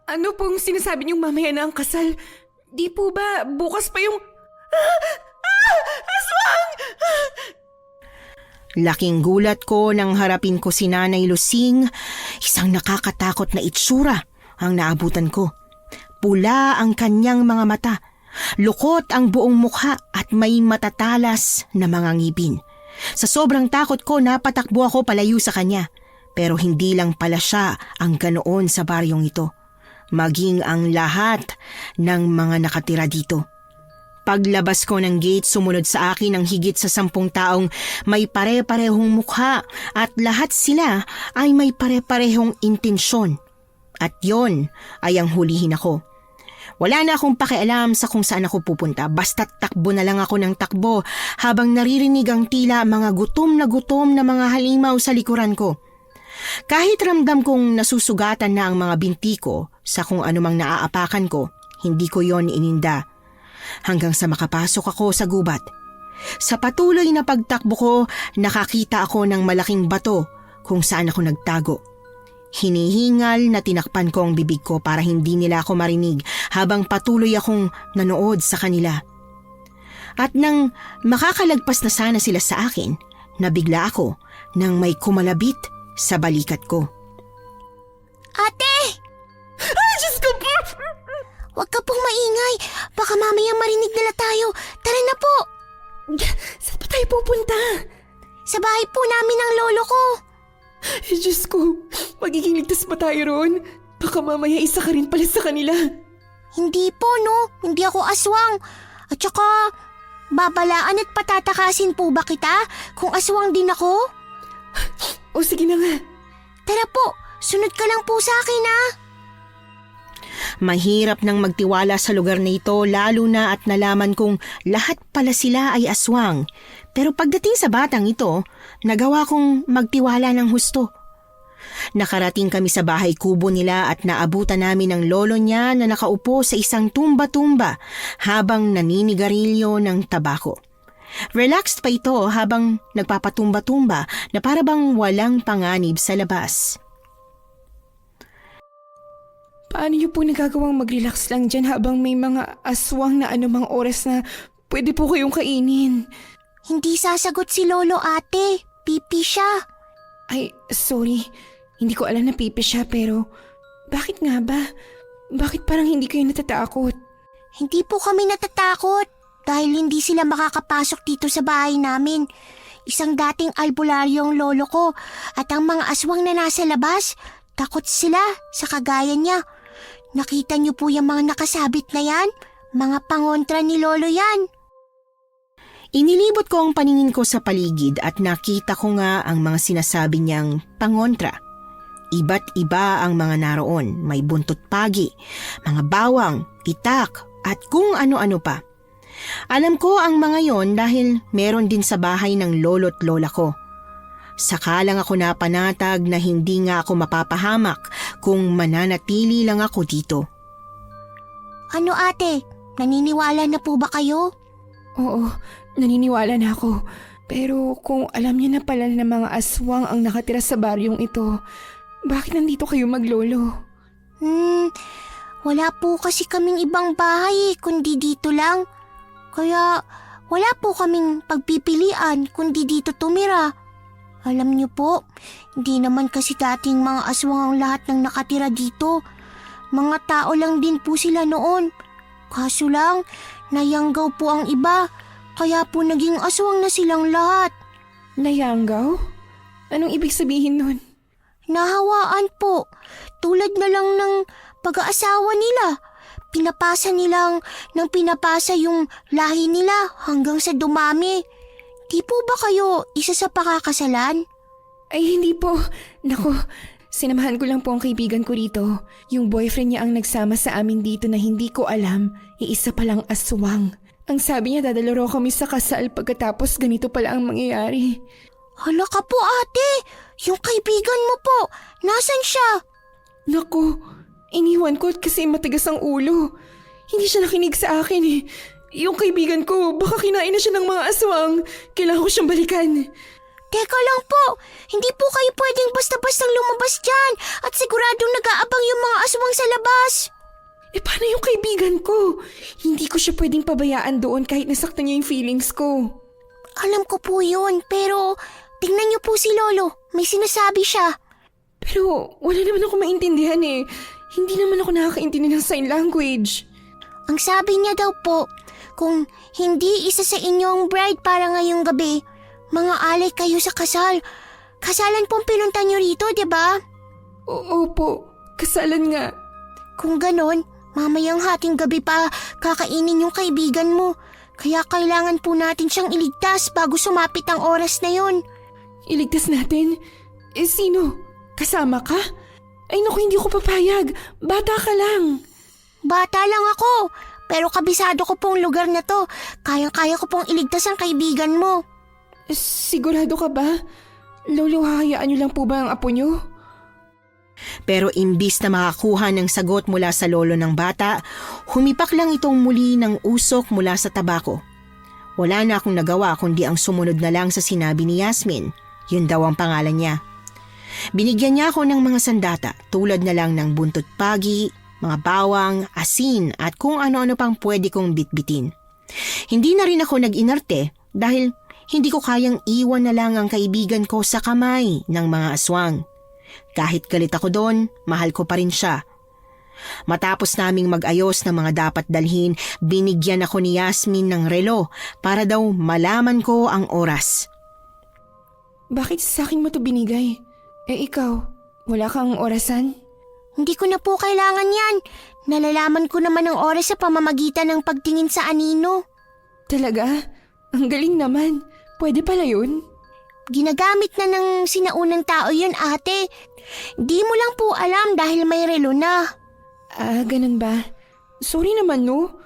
Ano pong sinasabi niyong mamaya na ang kasal? Di po ba bukas pa yung... Aswang! Laking gulat ko nang harapin ko si Nanay Lusing. Isang nakakatakot na itsura ang naabutan ko. Pula ang kanyang mga mata. Lukot ang buong mukha at may matatalas na mga ngipin. Sa sobrang takot ko, napatakbo ako palayo sa kanya. Pero hindi lang pala siya ang ganoon sa baryong ito. Maging ang lahat ng mga nakatira dito. Paglabas ko ng gate, sumunod sa akin ang higit sa 10 taong may pare-parehong mukha at lahat sila ay may pare-parehong intensyon. At yon ay ang hulihin ako. Wala na akong pakialam sa kung saan ako pupunta, basta't takbo na lang ako ng takbo habang naririnig ang tila mga gutom na mga halimaw sa likuran ko. Kahit ramdam kong nasusugatan na ang mga binti ko sa kung anumang naaapakan ko, hindi ko yon ininda. Hanggang sa makapasok ako sa gubat. Sa patuloy na pagtakbo ko, nakakita ako ng malaking bato kung saan ako nagtago. Hinihingal na tinakpan ko ang bibig ko para hindi nila ako marinig habang patuloy akong nanood sa kanila. At nang makakalagpas na sana sila sa akin, nabigla ako nang may kumalabit sa balikat ko. Ate! Diyos ko! Huwag ka pong maingay. Baka mamaya marinig nila tayo. Tara na po. Saan pa tayo pupunta? Sa bahay po namin ng lolo ko. Diyos ko, magiging ligtas ba tayo roon? Baka mamaya isa ka rin pala sa kanila. Hindi po, no. Hindi ako aswang. At saka, babalaan at patatakasin po ba kita kung aswang din ako? O sige na nga. Tara po, sunod ka lang po sa akin, ha? Mahirap nang magtiwala sa lugar na ito lalo na at nalaman kong lahat pala sila ay aswang. Pero pagdating sa batang ito, nagawa kong magtiwala ng husto. Nakarating kami sa bahay kubo nila at naabutan namin ang lolo niya na nakaupo sa isang tumba-tumba habang naninigarilyo ng tabako. Relaxed pa ito habang nagpapatumba-tumba na parabang walang panganib sa labas. Paano niyo po nagagawang mag-relax lang dyan habang may mga aswang na anumang oras na pwede po kayong kainin? Hindi sasagot si lolo, ate. Pipi siya. Ay, sorry. Hindi ko alam na pipi siya pero bakit nga ba? Bakit parang hindi kayo natatakot? Hindi po kami natatakot dahil hindi sila makakapasok dito sa bahay namin. Isang dating albularyo ang lolo ko at ang mga aswang na nasa labas, takot sila sa kagaya niya. Nakita niyo po yung mga nakasabit na yan? Mga pangontra ni lolo yan. Inilibot ko ang paningin ko sa paligid at nakita ko nga ang mga sinasabi niyang pangontra. Iba't iba ang mga naroon, may buntot pagi, mga bawang, itak at kung ano-ano pa. Alam ko ang mga yon dahil meron din sa bahay ng lolo't lola ko. Saka lang ako napanatag na hindi nga ako mapapahamak kung mananatili lang ako dito. Ano ate, naniniwala na po ba kayo? Oo, naniniwala na ako. Pero kung alam niyo na pala na mga aswang ang nakatira sa baryong ito, bakit nandito kayo maglolo? Wala po kasi kaming ibang bahay kundi dito lang. Kaya wala po kaming pagpipilian kundi dito tumira. Alam niyo po, hindi naman kasi dating mga aswang ang lahat ng nakatira dito. Mga tao lang din po sila noon. Kaso lang, nayanggaw po ang iba. Kaya po naging aswang na silang lahat. Nayanggaw? Anong ibig sabihin nun? Nahawaan po. Tulad na lang ng pag-aasawa nila. Pinapasa nilang nang pinapasa yung lahi nila hanggang sa dumami. Di po ba kayo isa sa pakakasalan? Ay hindi po. Nako, sinamahan ko lang po ang kaibigan ko rito. Yung boyfriend niya ang nagsama sa amin dito na hindi ko alam. Iisa palang aswang. Ang sabi niya dadalo kami sa kasal pagkatapos ganito pala ang mangyayari. Hala ka po ate! Yung kaibigan mo po, nasan siya? Naku, iniwan ko kasi matigas ang ulo. Hindi siya nakinig sa akin eh. Yung kaibigan ko, baka kinain na siya ng mga aswang. Kailangan ko siyang balikan. Teka lang po, hindi po kayo pwedeng basta-bastang lumabas dyan at siguradong nag-aabang yung mga aswang sa labas. Eh paano yung kaibigan ko? Hindi ko siya pwedeng pabayaan doon kahit nasaktan niya yung feelings ko. Alam ko po yun, pero tingnan niyo po si Lolo. May sinasabi siya. Pero wala naman ako maintindihan eh. Hindi naman ako nakakaintindi ng sign language. Ang sabi niya daw po, kung hindi isa sa inyong bride para ngayong gabi, mga alay kayo sa kasal. Kasalan pong pinunta niyo rito, di ba? Opo, kasalan nga. Kung ganon, mamayang hating gabi pa kakainin yung kaibigan mo. Kaya kailangan po natin siyang iligtas bago sumapit ang oras na yon. Iligtas natin? Eh sino? Kasama ka? Ay naku, hindi ko papayag. Bata ka lang. Bata lang ako, pero kabisado ko pong lugar na to. Kayang-kaya ko pong iligtas ang kaibigan mo. Sigurado ka ba? Lolo, hahayaan niyo lang po ba ang apo niyo? Pero imbis na makakuha ng sagot mula sa lolo ng bata, humipak lang itong muli ng usok mula sa tabako. Wala na akong nagawa kundi ang sumunod na lang sa sinabi ni Yasmin. Yun daw ang pangalan niya. Binigyan niya ako ng mga sandata tulad na lang ng buntot pagi, mga bawang, asin at kung ano-ano pang pwede kong bitbitin. Hindi na rin ako nag-inarte dahil hindi ko kayang iwan na lang ang kaibigan ko sa kamay ng mga aswang. Kahit galit ako doon, mahal ko pa rin siya. Matapos naming mag-ayos ng mga dapat dalhin, binigyan ako ni Yasmin ng relo para daw malaman ko ang oras. Bakit sa akin mo to binigay? Ikaw, wala kang orasan? Hindi ko na po kailangan yan. Nalalaman ko naman ang oras sa pamamagitan ng pagtingin sa anino. Talaga? Ang galing naman. Pwede pala yun? Ginagamit na ng sinaunang tao yun, ate. Di mo lang po alam dahil may relo na. Ganun ba? Sorry naman, no?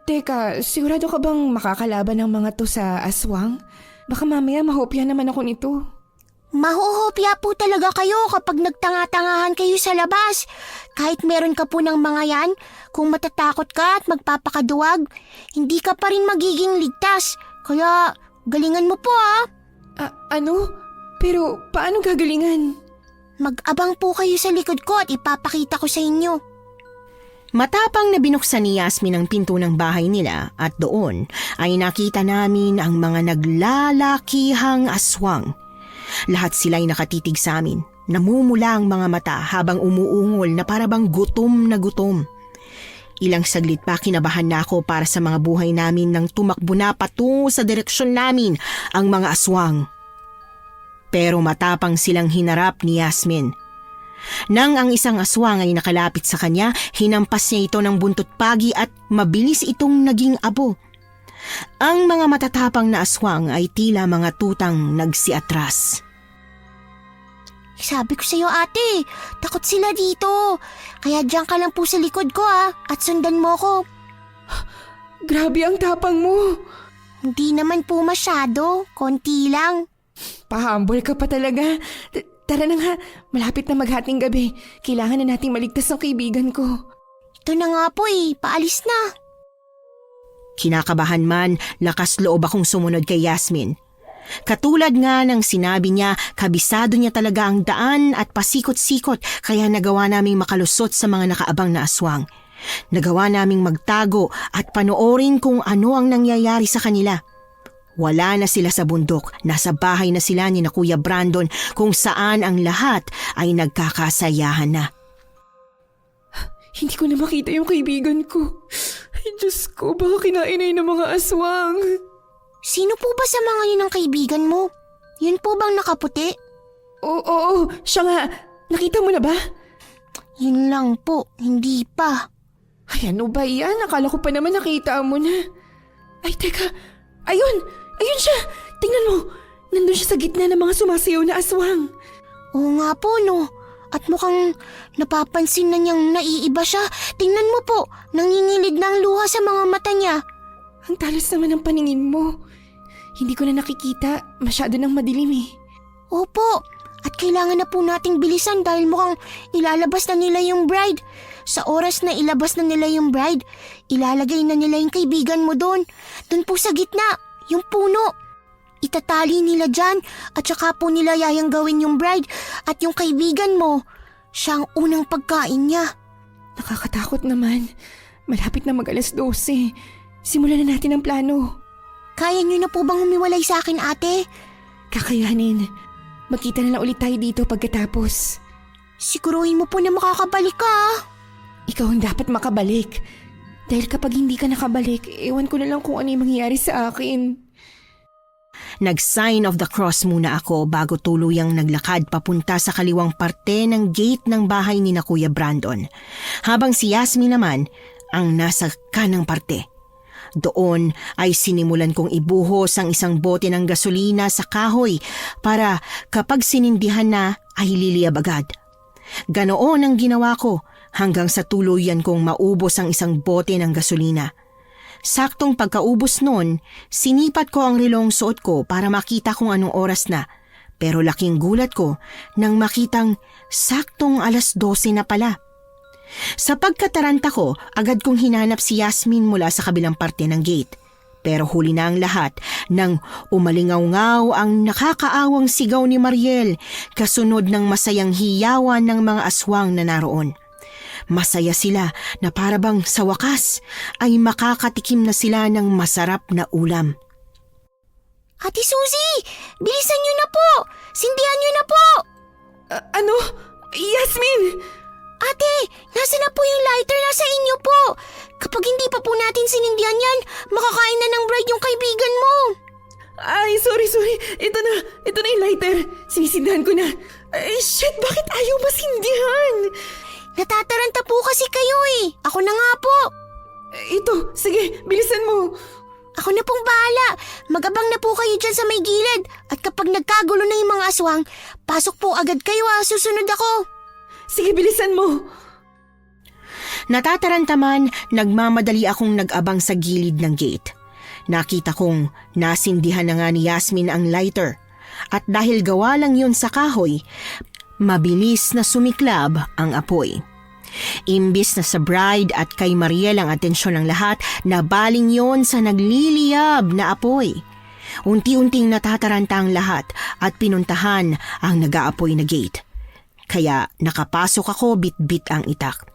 Teka, sigurado ka bang makakalaban ng mga to sa aswang? Baka mamaya mahopya naman ako nito. Mahuhopya po talaga kayo kapag nagtanga-tangahan kayo sa labas. Kahit meron ka po ng mga yan, kung matatakot ka at magpapakaduwag, hindi ka pa rin magiging ligtas. Kaya galingan mo po Ano? Pero paano gagalingan? Mag-abang po kayo sa likod ko at ipapakita ko sa inyo. Matapang na binuksan ni Yasmin ang pinto ng bahay nila at doon ay nakita namin ang mga naglalakihang aswang. Lahat sila'y nakatitig sa amin. Namumula ang mga mata habang umuungol na parabang gutom na gutom. Ilang saglit pa kinabahan na ako para sa mga buhay namin nang tumakbo na patungo sa direksyon namin ang mga aswang. Pero matapang silang hinarap ni Yasmin. Nang ang isang aswang ay nakalapit sa kanya, hinampas niya ito ng buntot pagi at mabilis itong naging abo. Ang mga matatapang na aswang ay tila mga tutang nagsiatras. Sabi ko sa'yo, ate, takot sila dito. Kaya diyan ka lang po sa likod ko at sundan mo ko. Grabe ang tapang mo. Hindi naman po masyado, konti lang. Pahambol ka pa talaga. Tara na nga, malapit na maghating gabi. Kailangan na nating maligtas ng kaibigan ko. Ito na nga po paalis na. Kinakabahan man, lakas loob akong sumunod kay Yasmin. Katulad nga ng sinabi niya, kabisado niya talaga ang daan at pasikot-sikot kaya nagawa naming makalusot sa mga nakaabang na aswang. Nagawa naming magtago at panoorin kung ano ang nangyayari sa kanila. Wala na sila sa bundok, nasa bahay na sila ni na Kuya Brandon kung saan ang lahat ay nagkakasayahan na. Hindi ko na makita yung kaibigan ko. Ay, Diyos ko, baka kinainay ng mga aswang. Sino po ba sa mga yun ang kaibigan mo? Yun po bang nakaputi? Oo, siya nga. Nakita mo na ba? Yun lang po, hindi pa. Ay, ano ba yan? Akala ko pa naman nakita mo na. Ay, teka. Ayun siya. Tingnan mo. Nandun siya sa gitna ng mga sumasayaw na aswang. Oo nga po, no. At mukhang napapansin na niyang naiiba siya. Tingnan mo po, nangingilig na ang luha sa mga mata niya. Ang talas naman ng paningin mo. Hindi ko na nakikita. Masyado nang madilim Opo, at kailangan na po nating bilisan dahil mukhang ilalabas na nila yung bride. Sa oras na ilabas na nila yung bride, ilalagay na nila yung kaibigan mo doon. Doon po sa gitna, yung puno. Itatali nila dyan at saka po nila yayanggawin yung bride at yung kaibigan mo. Siya ang unang pagkain niya. Nakakatakot naman. Malapit na mag-alas 12. Simulan na natin ang plano. Kaya niyo na po bang humiwalay sa akin, ate? Kakayanin. Magkita na lang ulit tayo dito pagkatapos. Siguruhin mo po na makakabalik ka. Ikaw ang dapat makabalik. Dahil kapag hindi ka nakabalik, ewan ko na lang kung ano yung mangyayari sa akin. Nag-sign of the cross muna ako bago tuluyang naglakad papunta sa kaliwang parte ng gate ng bahay ni na Kuya Brandon. Habang si Yasmin naman ang nasa kanang parte. Doon ay sinimulan kong ibuhos ang isang bote ng gasolina sa kahoy para kapag sinindihan na ay liliyab agad. Ganoon ang ginawa ko hanggang sa tuluyan kong maubos ang isang bote ng gasolina. Saktong pagkaubos nun, sinipat ko ang relong suot ko para makita kung anong oras na. Pero laking gulat ko nang makitang saktong alas 12 na pala. Sa pagkataranta ko, agad kong hinanap si Yasmin mula sa kabilang parte ng gate. Pero huli na ang lahat nang umalingaw-ngaw ang nakakaawang sigaw ni Mariel kasunod ng masayang hiyawan ng mga aswang na naroon. Masaya sila na parabang sa wakas ay makakatikim na sila ng masarap na ulam. Ate Suzy, bilisan niyo na po! Sindihan niyo na po! Ano? Yasmin! Ate, nasa na po yung lighter? Nasa inyo po! Kapag hindi pa po natin sinindihan yan, makakain na ng bride yung kaibigan mo. Ay, sorry. Ito na yung lighter. Sinisindahan ko na. Ay, shit, bakit ayaw masindihan? Natataranta po kasi kayo eh. Ako na nga po. Ito, sige, bilisan mo. Ako na pong bahala. Magabang na po kayo dyan sa may gilid. At kapag nagkagulo na yung mga aswang, pasok po agad kayo susunod ako. Sige, bilisan mo. Natatarantaman, nagmamadali akong nag-abang sa gilid ng gate. Nakita kong nasindihan na nga ni Yasmin ang lighter. At dahil gawa lang yun sa kahoy, mabilis na sumiklab ang apoy. Imbis na sa bride at kay Mariel ang atensyon ng lahat, nabaling yon sa nagliliyab na apoy. Unti-unting natataranta ang lahat at pinuntahan ang nag-aapoy na gate. Kaya nakapasok ako bit-bit ang itak.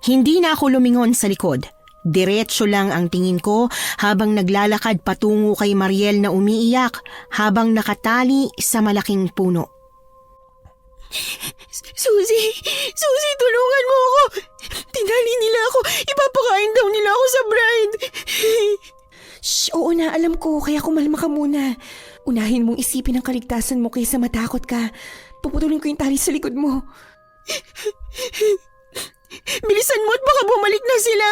Hindi na ako lumingon sa likod. Diretso lang ang tingin ko habang naglalakad patungo kay Mariel na umiiyak habang nakatali sa malaking puno. Suzy, tulungan mo ako. Tinali nila ako. Ipapakain daw nila ako sa bride. Shh, oo na, alam ko, kaya kumalma ka muna. Unahin mong isipin ang kaligtasan mo kaysa matakot ka. Puputulin ko yung tali sa likod mo. Bilisan mo at baka bumalik na sila.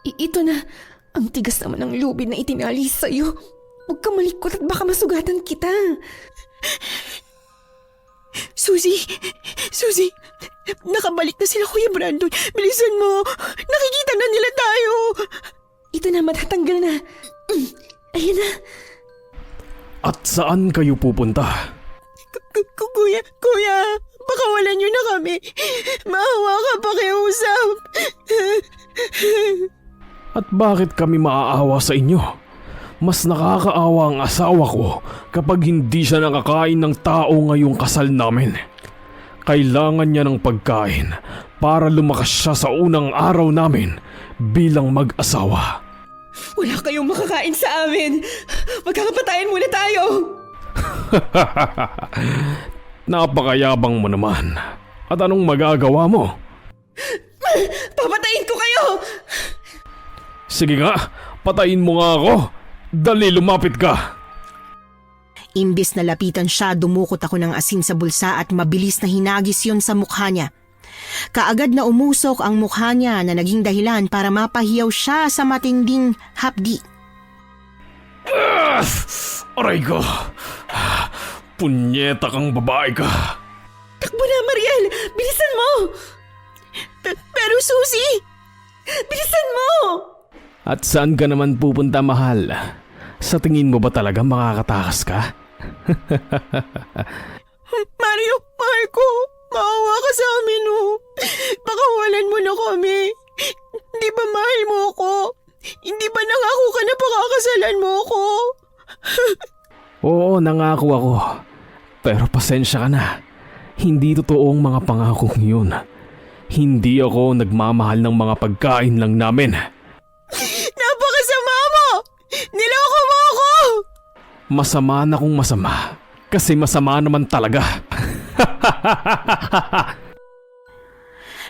Ito na, ang tigas naman ng lubid na itinali sa'yo. Huwag ka malikot at baka masugatan kita. Suzy, nakabalik na sila, Kuya Brandon. Bilisan mo, nakikita na nila tayo. Ito na, matatanggal na. Ayun na. At saan kayo pupunta? Kuya, pakawalan niyo na kami. Maawa ka pakiusap. At bakit kami maaawa sa inyo? Mas nakakaawa ang asawa ko kapag hindi siya nakakain ng tao ngayong kasal namin. Kailangan niya ng pagkain para lumakas siya sa unang araw namin bilang mag-asawa. Wala kayong makakain sa amin. Magkakapatayin muna tayo. Napakayabang mo naman. At anong magagawa mo? Papatayin ko kayo. Sige nga, patayin mo nga ako. Dali, lumapit ka. Imbis na lapitan siya, dumukot ako ng asin sa bulsa at mabilis na hinagis yon sa mukha niya. Kaagad na umusok ang mukha niya na naging dahilan para mapahiyaw siya sa matinding hapdi. Aray ko. Punyeta kang babae ka. Takbo na, Mariel. Bilisan mo. Pero Suzy, Bilisan mo. At saan ka naman pupunta, mahal? Sa tingin mo ba talaga makakatakas ka? Mario, Marco, maawa ka sa amin Pakawalan mo na kami. Di ba mahal mo ako? Hindi ba nangako ka na pakakasalan mo ako? Oo, nangako ako. Pero pasensya ka na. Hindi totoong mga pangakong yun. Hindi ako nagmamahal ng mga pagkain lang namin. Napakasama mo! Niloko mo ako! Masama na kung masama. Kasi masama naman talaga.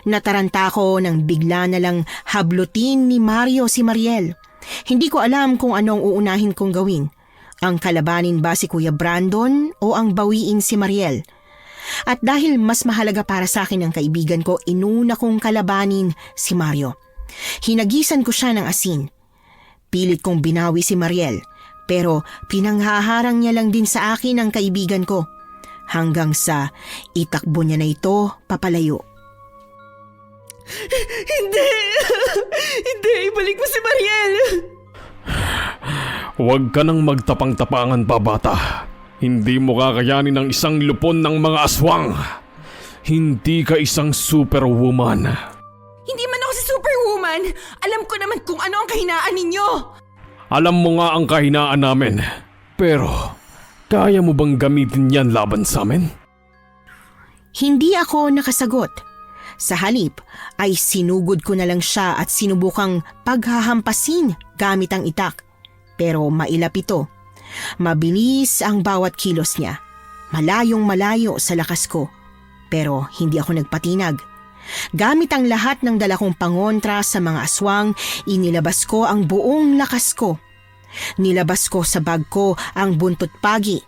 Nataranta ko nang bigla na lang hablutin ni Mario si Mariel. Hindi ko alam kung anong uunahin kong gawin. Ang kalabanin ba si Kuya Brandon o ang bawiin si Mariel? At dahil mas mahalaga para sa akin ang kaibigan ko, inuna kong kalabanin si Mario. Hinagisan ko siya ng asin. Pilit kong binawi si Mariel, pero pinanghaharang niya lang din sa akin ang kaibigan ko. Hanggang sa itakbo niya na ito papalayo. Hindi. Hindi, ibalik mo si Mariel. Huwag ka nang magtapang-tapangan pa, bata. Hindi mo kakayanin ang isang lupon ng mga aswang. Hindi ka isang superwoman. Hindi man ako si Superwoman. Alam ko naman kung ano ang kahinaan ninyo. Alam mo nga ang kahinaan namin. Pero, kaya mo bang gamitin yan laban sa amin? Hindi ako nakasagot. Sa halip ay sinugod ko na lang siya at sinubukang paghahampasin gamit ang itak. Pero mailap ito. Mabilis ang bawat kilos niya. Malayong malayo sa lakas ko. Pero hindi ako nagpatinag. Gamit ang lahat ng dala kong pangontra sa mga aswang, inilabas ko ang buong lakas ko. Nilabas ko sa bag ko ang buntot pagi.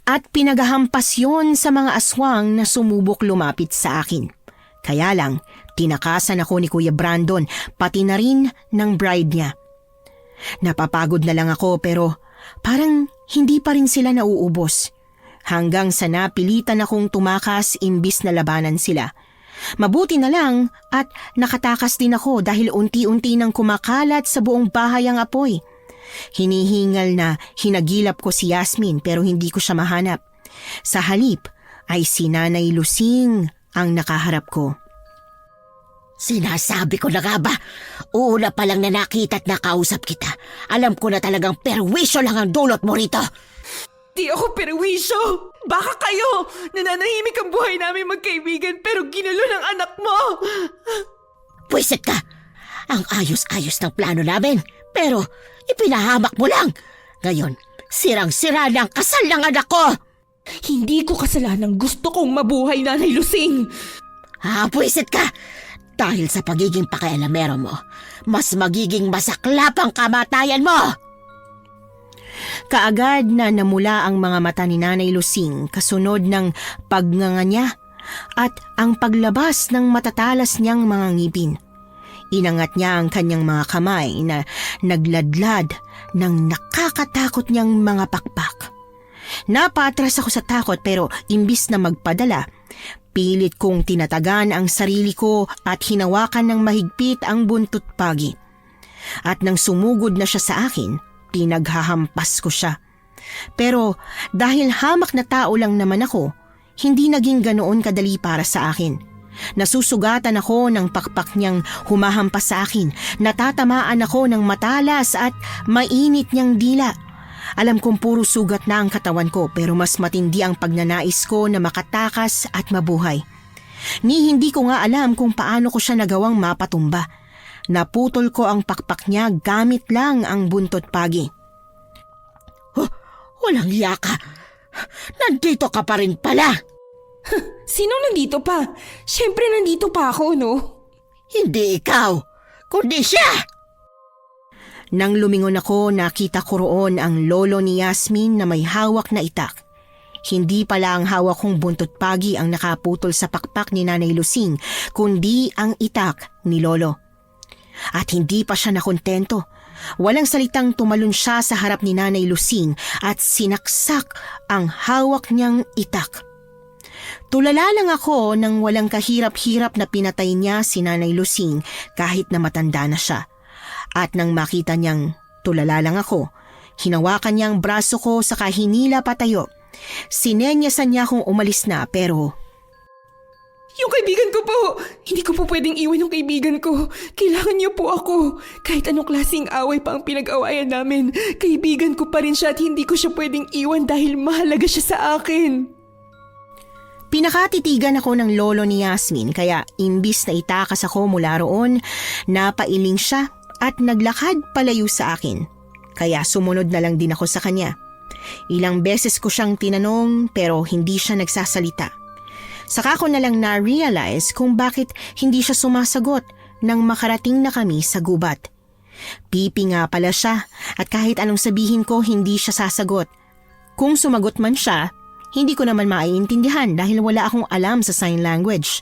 At pinagahampas yon sa mga aswang na sumubok lumapit sa akin. Kaya lang, tinakasan ako ni Kuya Brandon, pati na rin ng bride niya. Napapagod na lang ako pero parang hindi pa rin sila nauubos. Hanggang sa napilitan akong tumakas imbis na labanan sila. Mabuti na lang at nakatakas din ako dahil unti-unti nang kumakalat sa buong bahay ang apoy. Hinihingal na hinagilap ko si Yasmin pero hindi ko siya mahanap. Sa halip ay si Nanay Lusing ang nakaharap ko. Sinasabi ko na nga ba, una pa lang na nakita at nakausap kita. Alam ko na talagang perwisyo lang ang dulot mo rito. Di ako perwisyo! Baka kayo! Nananahimik ang buhay namin magkaibigan pero ginulo ng anak mo! Pwisit ka! Ang ayos-ayos ng plano namin, pero ipinahamak mo lang. Ngayon, sirang-sira na ang kasal ng anak ko! Hindi ko kasalanan gusto kong mabuhay, Nanay Lusing! Pwisit ka! Dahil sa pagiging pakialamero mo, mas magiging masaklap ang kamatayan mo! Kaagad na namula ang mga mata ni Nanay Lusing kasunod ng pagnganga niya at ang paglabas ng matatalas niyang mga ngipin. Inangat niya ang kanyang mga kamay na nagladlad ng nakakatakot niyang mga pakpak. Napatras ako sa takot pero imbis na magpadala, pilit kong tinatagan ang sarili ko at hinawakan ng mahigpit ang buntot pagi. At nang sumugod na siya sa akin, pinaghahampas ko siya. Pero dahil hamak na tao lang naman ako, hindi naging ganoon kadali para sa akin. Nasusugatan ako ng pakpak niyang humahampas sa akin. Natatamaan ako ng matalas at mainit niyang dila. Alam kong puro sugat na ang katawan ko pero mas matindi ang pagnanais ko na makatakas at mabuhay. Ni hindi ko nga alam kung paano ko siya nagawang mapatumba. Naputol ko ang pakpak niya gamit lang ang buntot pagi. Walang iya ka! Nandito ka pa rin pala! Sino nandito pa? Siyempre nandito pa ako, no? Hindi ikaw, kundi siya! Nang lumingon ako, nakita ko roon ang lolo ni Yasmin na may hawak na itak. Hindi pala ang hawak kong buntot pagi ang nakaputol sa pakpak ni Nanay Lusing, kundi ang itak ni lolo. At hindi pa siya nakontento. Walang salitang tumalon siya sa harap ni Nanay Lusing at sinaksak ang hawak niyang itak. Tulala lang ako nang walang kahirap-hirap na pinatay niya si Nanay Lusing kahit na matanda na siya. At nang makita niyang tulala lang ako, hinawakan niya ang braso ko saka hinila patayo. Sinenyasan niya akong umalis na pero... Yung kaibigan ko po! Hindi ko po pwedeng iwan yung kaibigan ko. Kailangan niyo po ako. Kahit anong klaseng away pa ang pinag-awayan namin, kaibigan ko pa rin siya at hindi ko siya pwedeng iwan dahil mahalaga siya sa akin. Pinakatitigan ako ng lolo ni Yasmin kaya imbis na itakas ako mula roon, napailing siya at naglakad palayo sa akin. Kaya sumunod na lang din ako sa kanya. Ilang beses ko siyang tinanong pero hindi siya nagsasalita. Saka ko na lang na-realize kung bakit hindi siya sumasagot nang makarating na kami sa gubat. Pipi nga pala siya at kahit anong sabihin ko hindi siya sasagot. Kung sumagot man siya, hindi ko naman maiintindihan dahil wala akong alam sa sign language.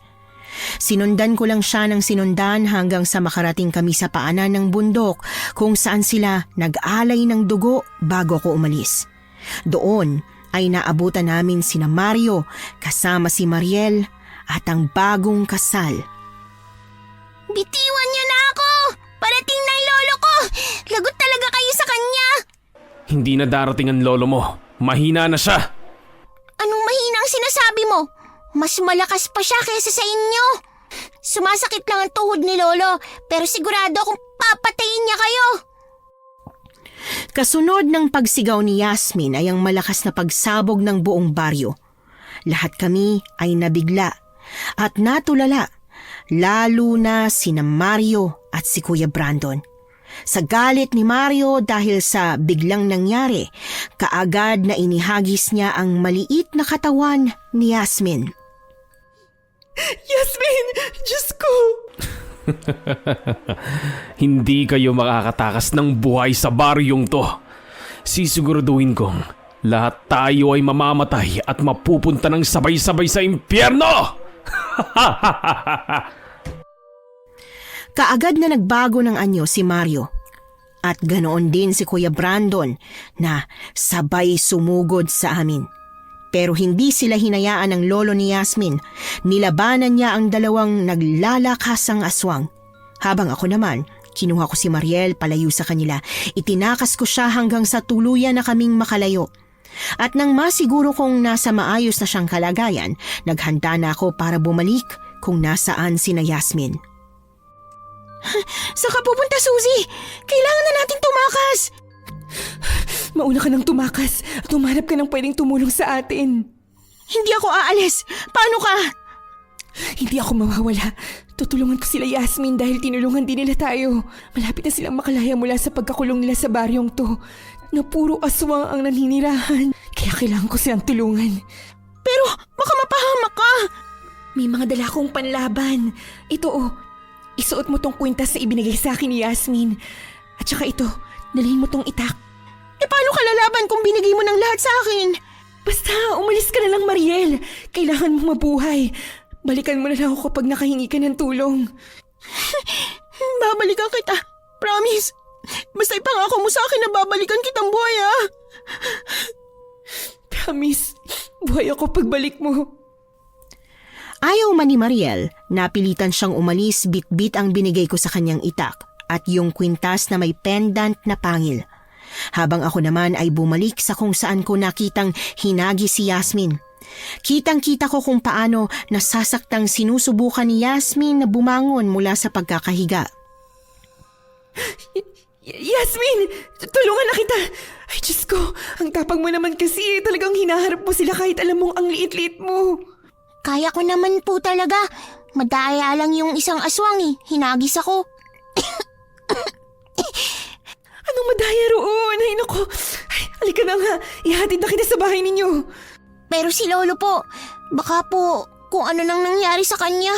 Sinundan ko lang siya ng sinundan hanggang sa makarating kami sa paanan ng bundok kung saan sila nag-alay ng dugo bago ko umalis. Doon ay naabutan namin sina Mario kasama si Mariel at ang bagong kasal. Bitiwan niyo na ako! Parating na ang lolo ko! Lagot talaga kayo sa kanya! Hindi na darating ang lolo mo. Mahina na siya. Anong mahina ang sinasabi mo? Mas malakas pa siya kaysa sa inyo. Sumasakit lang ang tuhod ni lolo pero sigurado akong papatayin niya kayo. Kasunod ng pagsigaw ni Yasmin ay ang malakas na pagsabog ng buong baryo. Lahat kami ay nabigla at natulala, lalo na sina Mario at si Kuya Brandon. Sa galit ni Mario dahil sa biglang nangyari, kaagad na inihagis niya ang maliit na katawan ni Yasmin. Yasmin! Diyos ko! Hindi kayo makakatakas ng buhay sa baryong to. Sisiguraduhin kong lahat tayo ay mamamatay at mapupunta ng sabay-sabay sa impyerno! Kaagad na nagbago ng anyo si Mario. At ganoon din si Kuya Brandon na sabay sumugod sa amin. Pero hindi sila hinayaan ng lolo ni Yasmin. Nilabanan niya ang dalawang naglalakasang aswang. Habang ako naman, kinuha ko si Mariel palayo sa kanila. Itinakas ko siya hanggang sa tuluyan na kaming makalayo. At nang masiguro kong nasa maayos na siyang kalagayan, naghanda na ako para bumalik kung nasaan sina Yasmin. Saan ka pupunta, Suzy? Kailangan na natin tumakas! Mauna ka nang tumakas at humanap ka ng pwedeng tumulong sa atin. Hindi ako aalis. Paano ka? Hindi ako mawawala. Tutulungan ko sila Yasmin dahil tinulungan din nila tayo. Malapit na silang makalaya mula sa pagkakulong nila sa baryong to na puro aswang ang naninirahan. Kaya kailangan ko silang tulungan. Pero baka mapahamak ka. May mga dala akong panlaban. Ito isuot mo tong kwintas na ibinigay sa akin ni Yasmin. At saka ito, dalhin mo tong itak. Paano ka lalaban kung binigay mo ng lahat sa akin? Basta, umalis ka na lang, Mariel. Kailangan mo mabuhay. Balikan mo na lang ako kapag nakahingi ka ng tulong. Babalikan kita. Promise. Basta ipangako mo sa akin na babalikan kitang buhay, ha? Promise, buhay ako pagbalik mo. Ayaw man ni Mariel, napilitan siyang umalis bit-bit ang binigay ko sa kanyang itak at yung kwintas na may pendant na pangil. Habang ako naman ay bumalik sa kung saan ko nakitang hinagi si Yasmin. Kitang-kita ko kung paano nasasaktang sinusubukan ni Yasmin na bumangon mula sa pagkakahiga. Yasmin! Tulungan na kita! Ay, Diyos ko! Ang tapang mo naman kasi talagang hinaharap mo sila kahit alam mong ang liit-liit mo. Kaya ko naman po talaga. Madaya lang yung isang aswang eh. Hinagis ako. Anong madaya roon? Ay, naku! Ay, halika na nga. Ihatid na kita sa bahay ninyo. Pero si Lolo po, baka po kung ano nang nangyari sa kanya.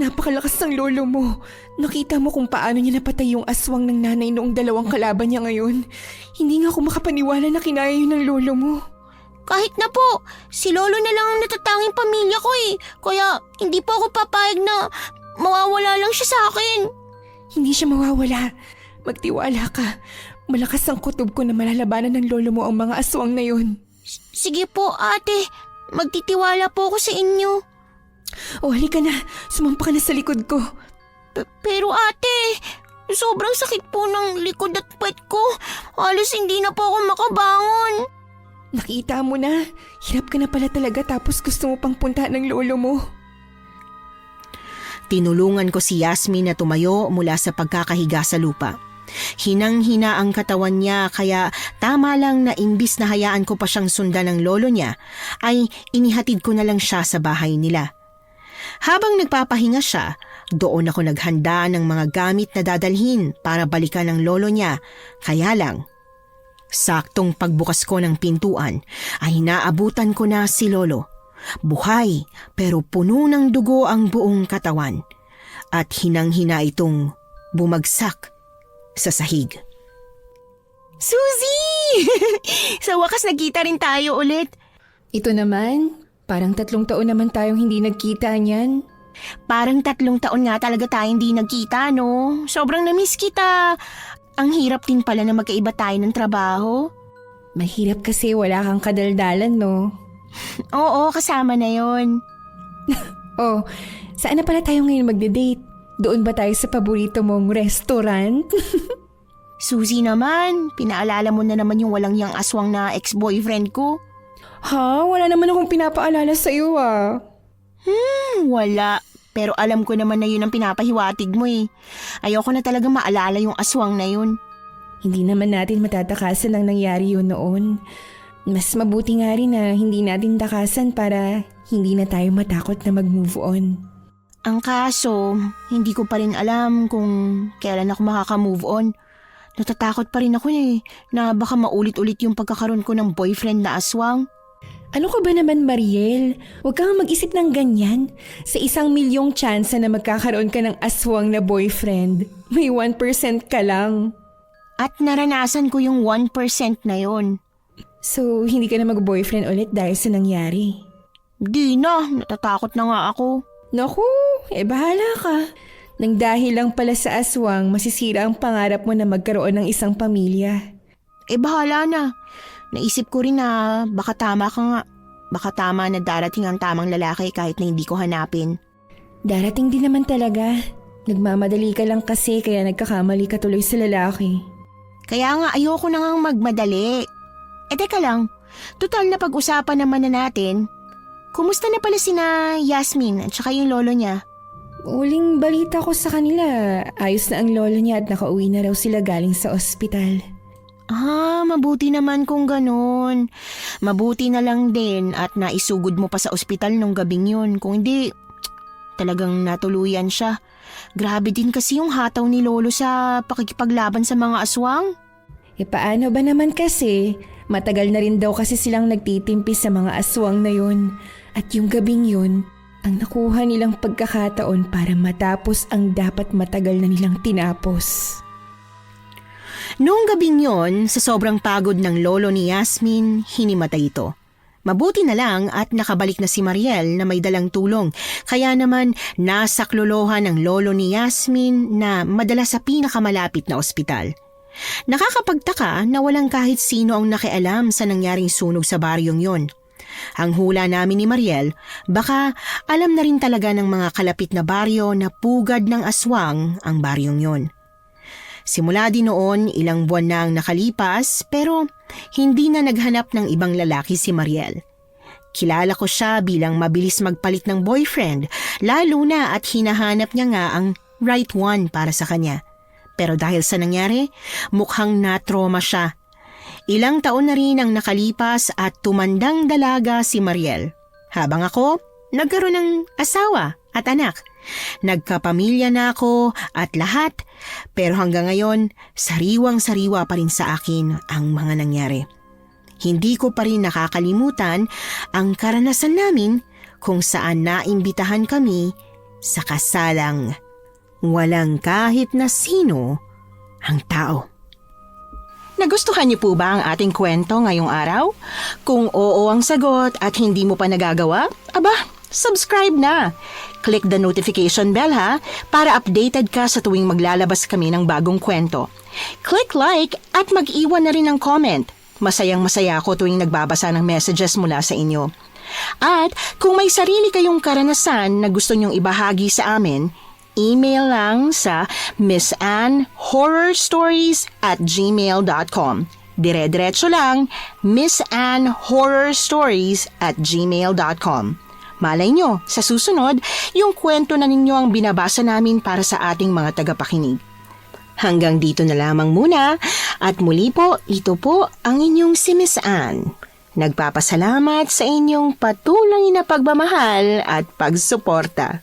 Napakalakas ng lolo mo. Nakita mo kung paano niya napatay yung aswang ng nanay noong dalawang kalaban niya ngayon. Hindi nga ako makapaniwala na kinaya yun ng lolo mo. Kahit na po, si Lolo na lang ang natatanging pamilya ko eh. Kaya hindi po ako papayag na mawawala lang siya sa akin. Hindi siya mawawala. Magtiwala ka. Malakas ang kutob ko na malalabanan ng lolo mo ang mga aswang na yun. Sige po ate, magtitiwala po ako sa inyo. O halika na, sumampa ka na sa likod ko. Pero ate, sobrang sakit po ng likod at puwet ko. Halos hindi na po ako makabangon. Nakita mo na, hirap ka na pala talaga tapos gusto mo pang puntahan ng lolo mo. Tinulungan ko si Yasmin na tumayo mula sa pagkakahiga sa lupa. Hinang-hina ang katawan niya kaya tama lang na imbis na hayaan ko pa siyang sundan ng lolo niya, ay inihatid ko na lang siya sa bahay nila. Habang nagpapahinga siya, doon ako naghanda ng mga gamit na dadalhin para balikan ng lolo niya. Kaya lang, saktong pagbukas ko ng pintuan ay naabutan ko na si lolo. Buhay pero puno ng dugo ang buong katawan at hinang-hina itong bumagsak sa sahig. Suzy! Sa wakas nagkita rin tayo ulit. Ito naman, parang 3 taon naman tayong hindi nagkita niyan. Parang 3 taon nga talaga tayo hindi nagkita, no? Sobrang namiss kita. Ang hirap din pala na magkaiba tayo ng trabaho. Mahirap kasi wala kang kadaldalan, no? Oo, kasama na yon. Oh, saan na pala tayo ngayon magde-date? Doon ba tayo sa paborito mong restaurant? Suzy naman, pinaalala mo na naman yung walang yang aswang na ex-boyfriend ko. Ha? Wala naman akong pinapaalala sa'yo ah. Wala. Pero alam ko naman na yun ang pinapahiwatig mo eh. Ayoko na talaga maalala yung aswang na yun. Hindi naman natin matatakasan ang nangyari yun noon. Mas mabuti nga rin na hindi natin takasan para hindi na tayo matakot na mag-move on. Ang kaso, hindi ko pa rin alam kung kailan ako makaka-move on. Natatakot pa rin ako na baka maulit-ulit yung pagkakaroon ko ng boyfriend na aswang. Ano ka ba naman, Mariel? Huwag kang mag-isip ng ganyan. Sa 1,000,000 tsansa na magkakaroon ka ng aswang na boyfriend, may 1% ka lang. At naranasan ko yung 1% na yon. So, hindi ka na mag-boyfriend ulit dahil sa nangyari? Di na, natatakot na nga ako. Naku, bahala ka. Nang dahil lang pala sa aswang, masisira ang pangarap mo na magkaroon ng isang pamilya. Bahala na. Naisip ko rin na baka tama ka nga. Baka tama na darating ang tamang lalaki kahit na hindi ko hanapin. Darating din naman talaga. Nagmamadali ka lang kasi kaya nagkakamali ka tuloy sa lalaki. Kaya nga ayoko na ngang magmadali. Teka lang. Total na pag-usapan naman na natin. Kumusta na pala sina Yasmin at saka yung lolo niya? Uling balita ko sa kanila, ayos na ang lolo niya at nakauwi na raw sila galing sa ospital. Mabuti naman kung ganun. Mabuti na lang din at naisugod mo pa sa ospital nung gabing yun. Kung hindi, talagang natuluyan siya. Grabe din kasi yung hataw ni Lolo sa pakikipaglaban sa mga aswang. Paano ba naman kasi? Matagal na rin daw kasi silang nagtitimpi sa mga aswang na yun. At yung gabing yun, ang nakuha nilang pagkakataon para matapos ang dapat matagal na nilang tinapos. Noong gabing yon, sa sobrang pagod ng lolo ni Yasmin, hinimatay ito. Mabuti na lang at nakabalik na si Mariel na may dalang tulong, kaya naman nasaklolohan ng lolo ni Yasmin na madala sa pinakamalapit na ospital. Nakakapagtaka na walang kahit sino ang nakialam sa nangyaring sunog sa baryong yon. Ang hula namin ni Mariel, baka alam na rin talaga ng mga kalapit na baryo na pugad ng aswang ang baryong yon. Simula din noon, ilang buwan na ang nakalipas pero hindi na naghanap ng ibang lalaki si Mariel. Kilala ko siya bilang mabilis magpalit ng boyfriend, lalo na at hinahanap niya nga ang right one para sa kanya. Pero dahil sa nangyari, mukhang na-trauma siya. Ilang taon na rin ang nakalipas at tumandang dalaga si Mariel. Habang ako, nagkaroon ng asawa at anak. Nagkapamilya na ako at lahat, pero hanggang ngayon, sariwang-sariwa pa rin sa akin ang mga nangyari. Hindi ko pa rin nakakalimutan ang karanasan namin kung saan naimbitahan kami sa kasalang walang kahit na sino ang tao. Nagustuhan niyo po ba ang ating kwento ngayong araw? Kung oo ang sagot at hindi mo pa nagagawa, subscribe na! Click the notification bell para updated ka sa tuwing maglalabas kami ng bagong kwento. Click like at mag-iwan na rin ng comment. Masayang-masaya ako tuwing nagbabasa ng messages mula sa inyo. At kung may sarili kayong karanasan na gusto nyong ibahagi sa amin, email lang sa missanhorrorstories@gmail.com. Dire-diretso lang, missanhorrorstories@gmail.com. Malay nyo, sa susunod, yung kwento na ninyo ang binabasa namin para sa ating mga tagapakinig. Hanggang dito na lamang muna at muli po, ito po ang inyong si Miss Ann. Nagpapasalamat sa inyong patuloy na pagmamahal at pagsuporta.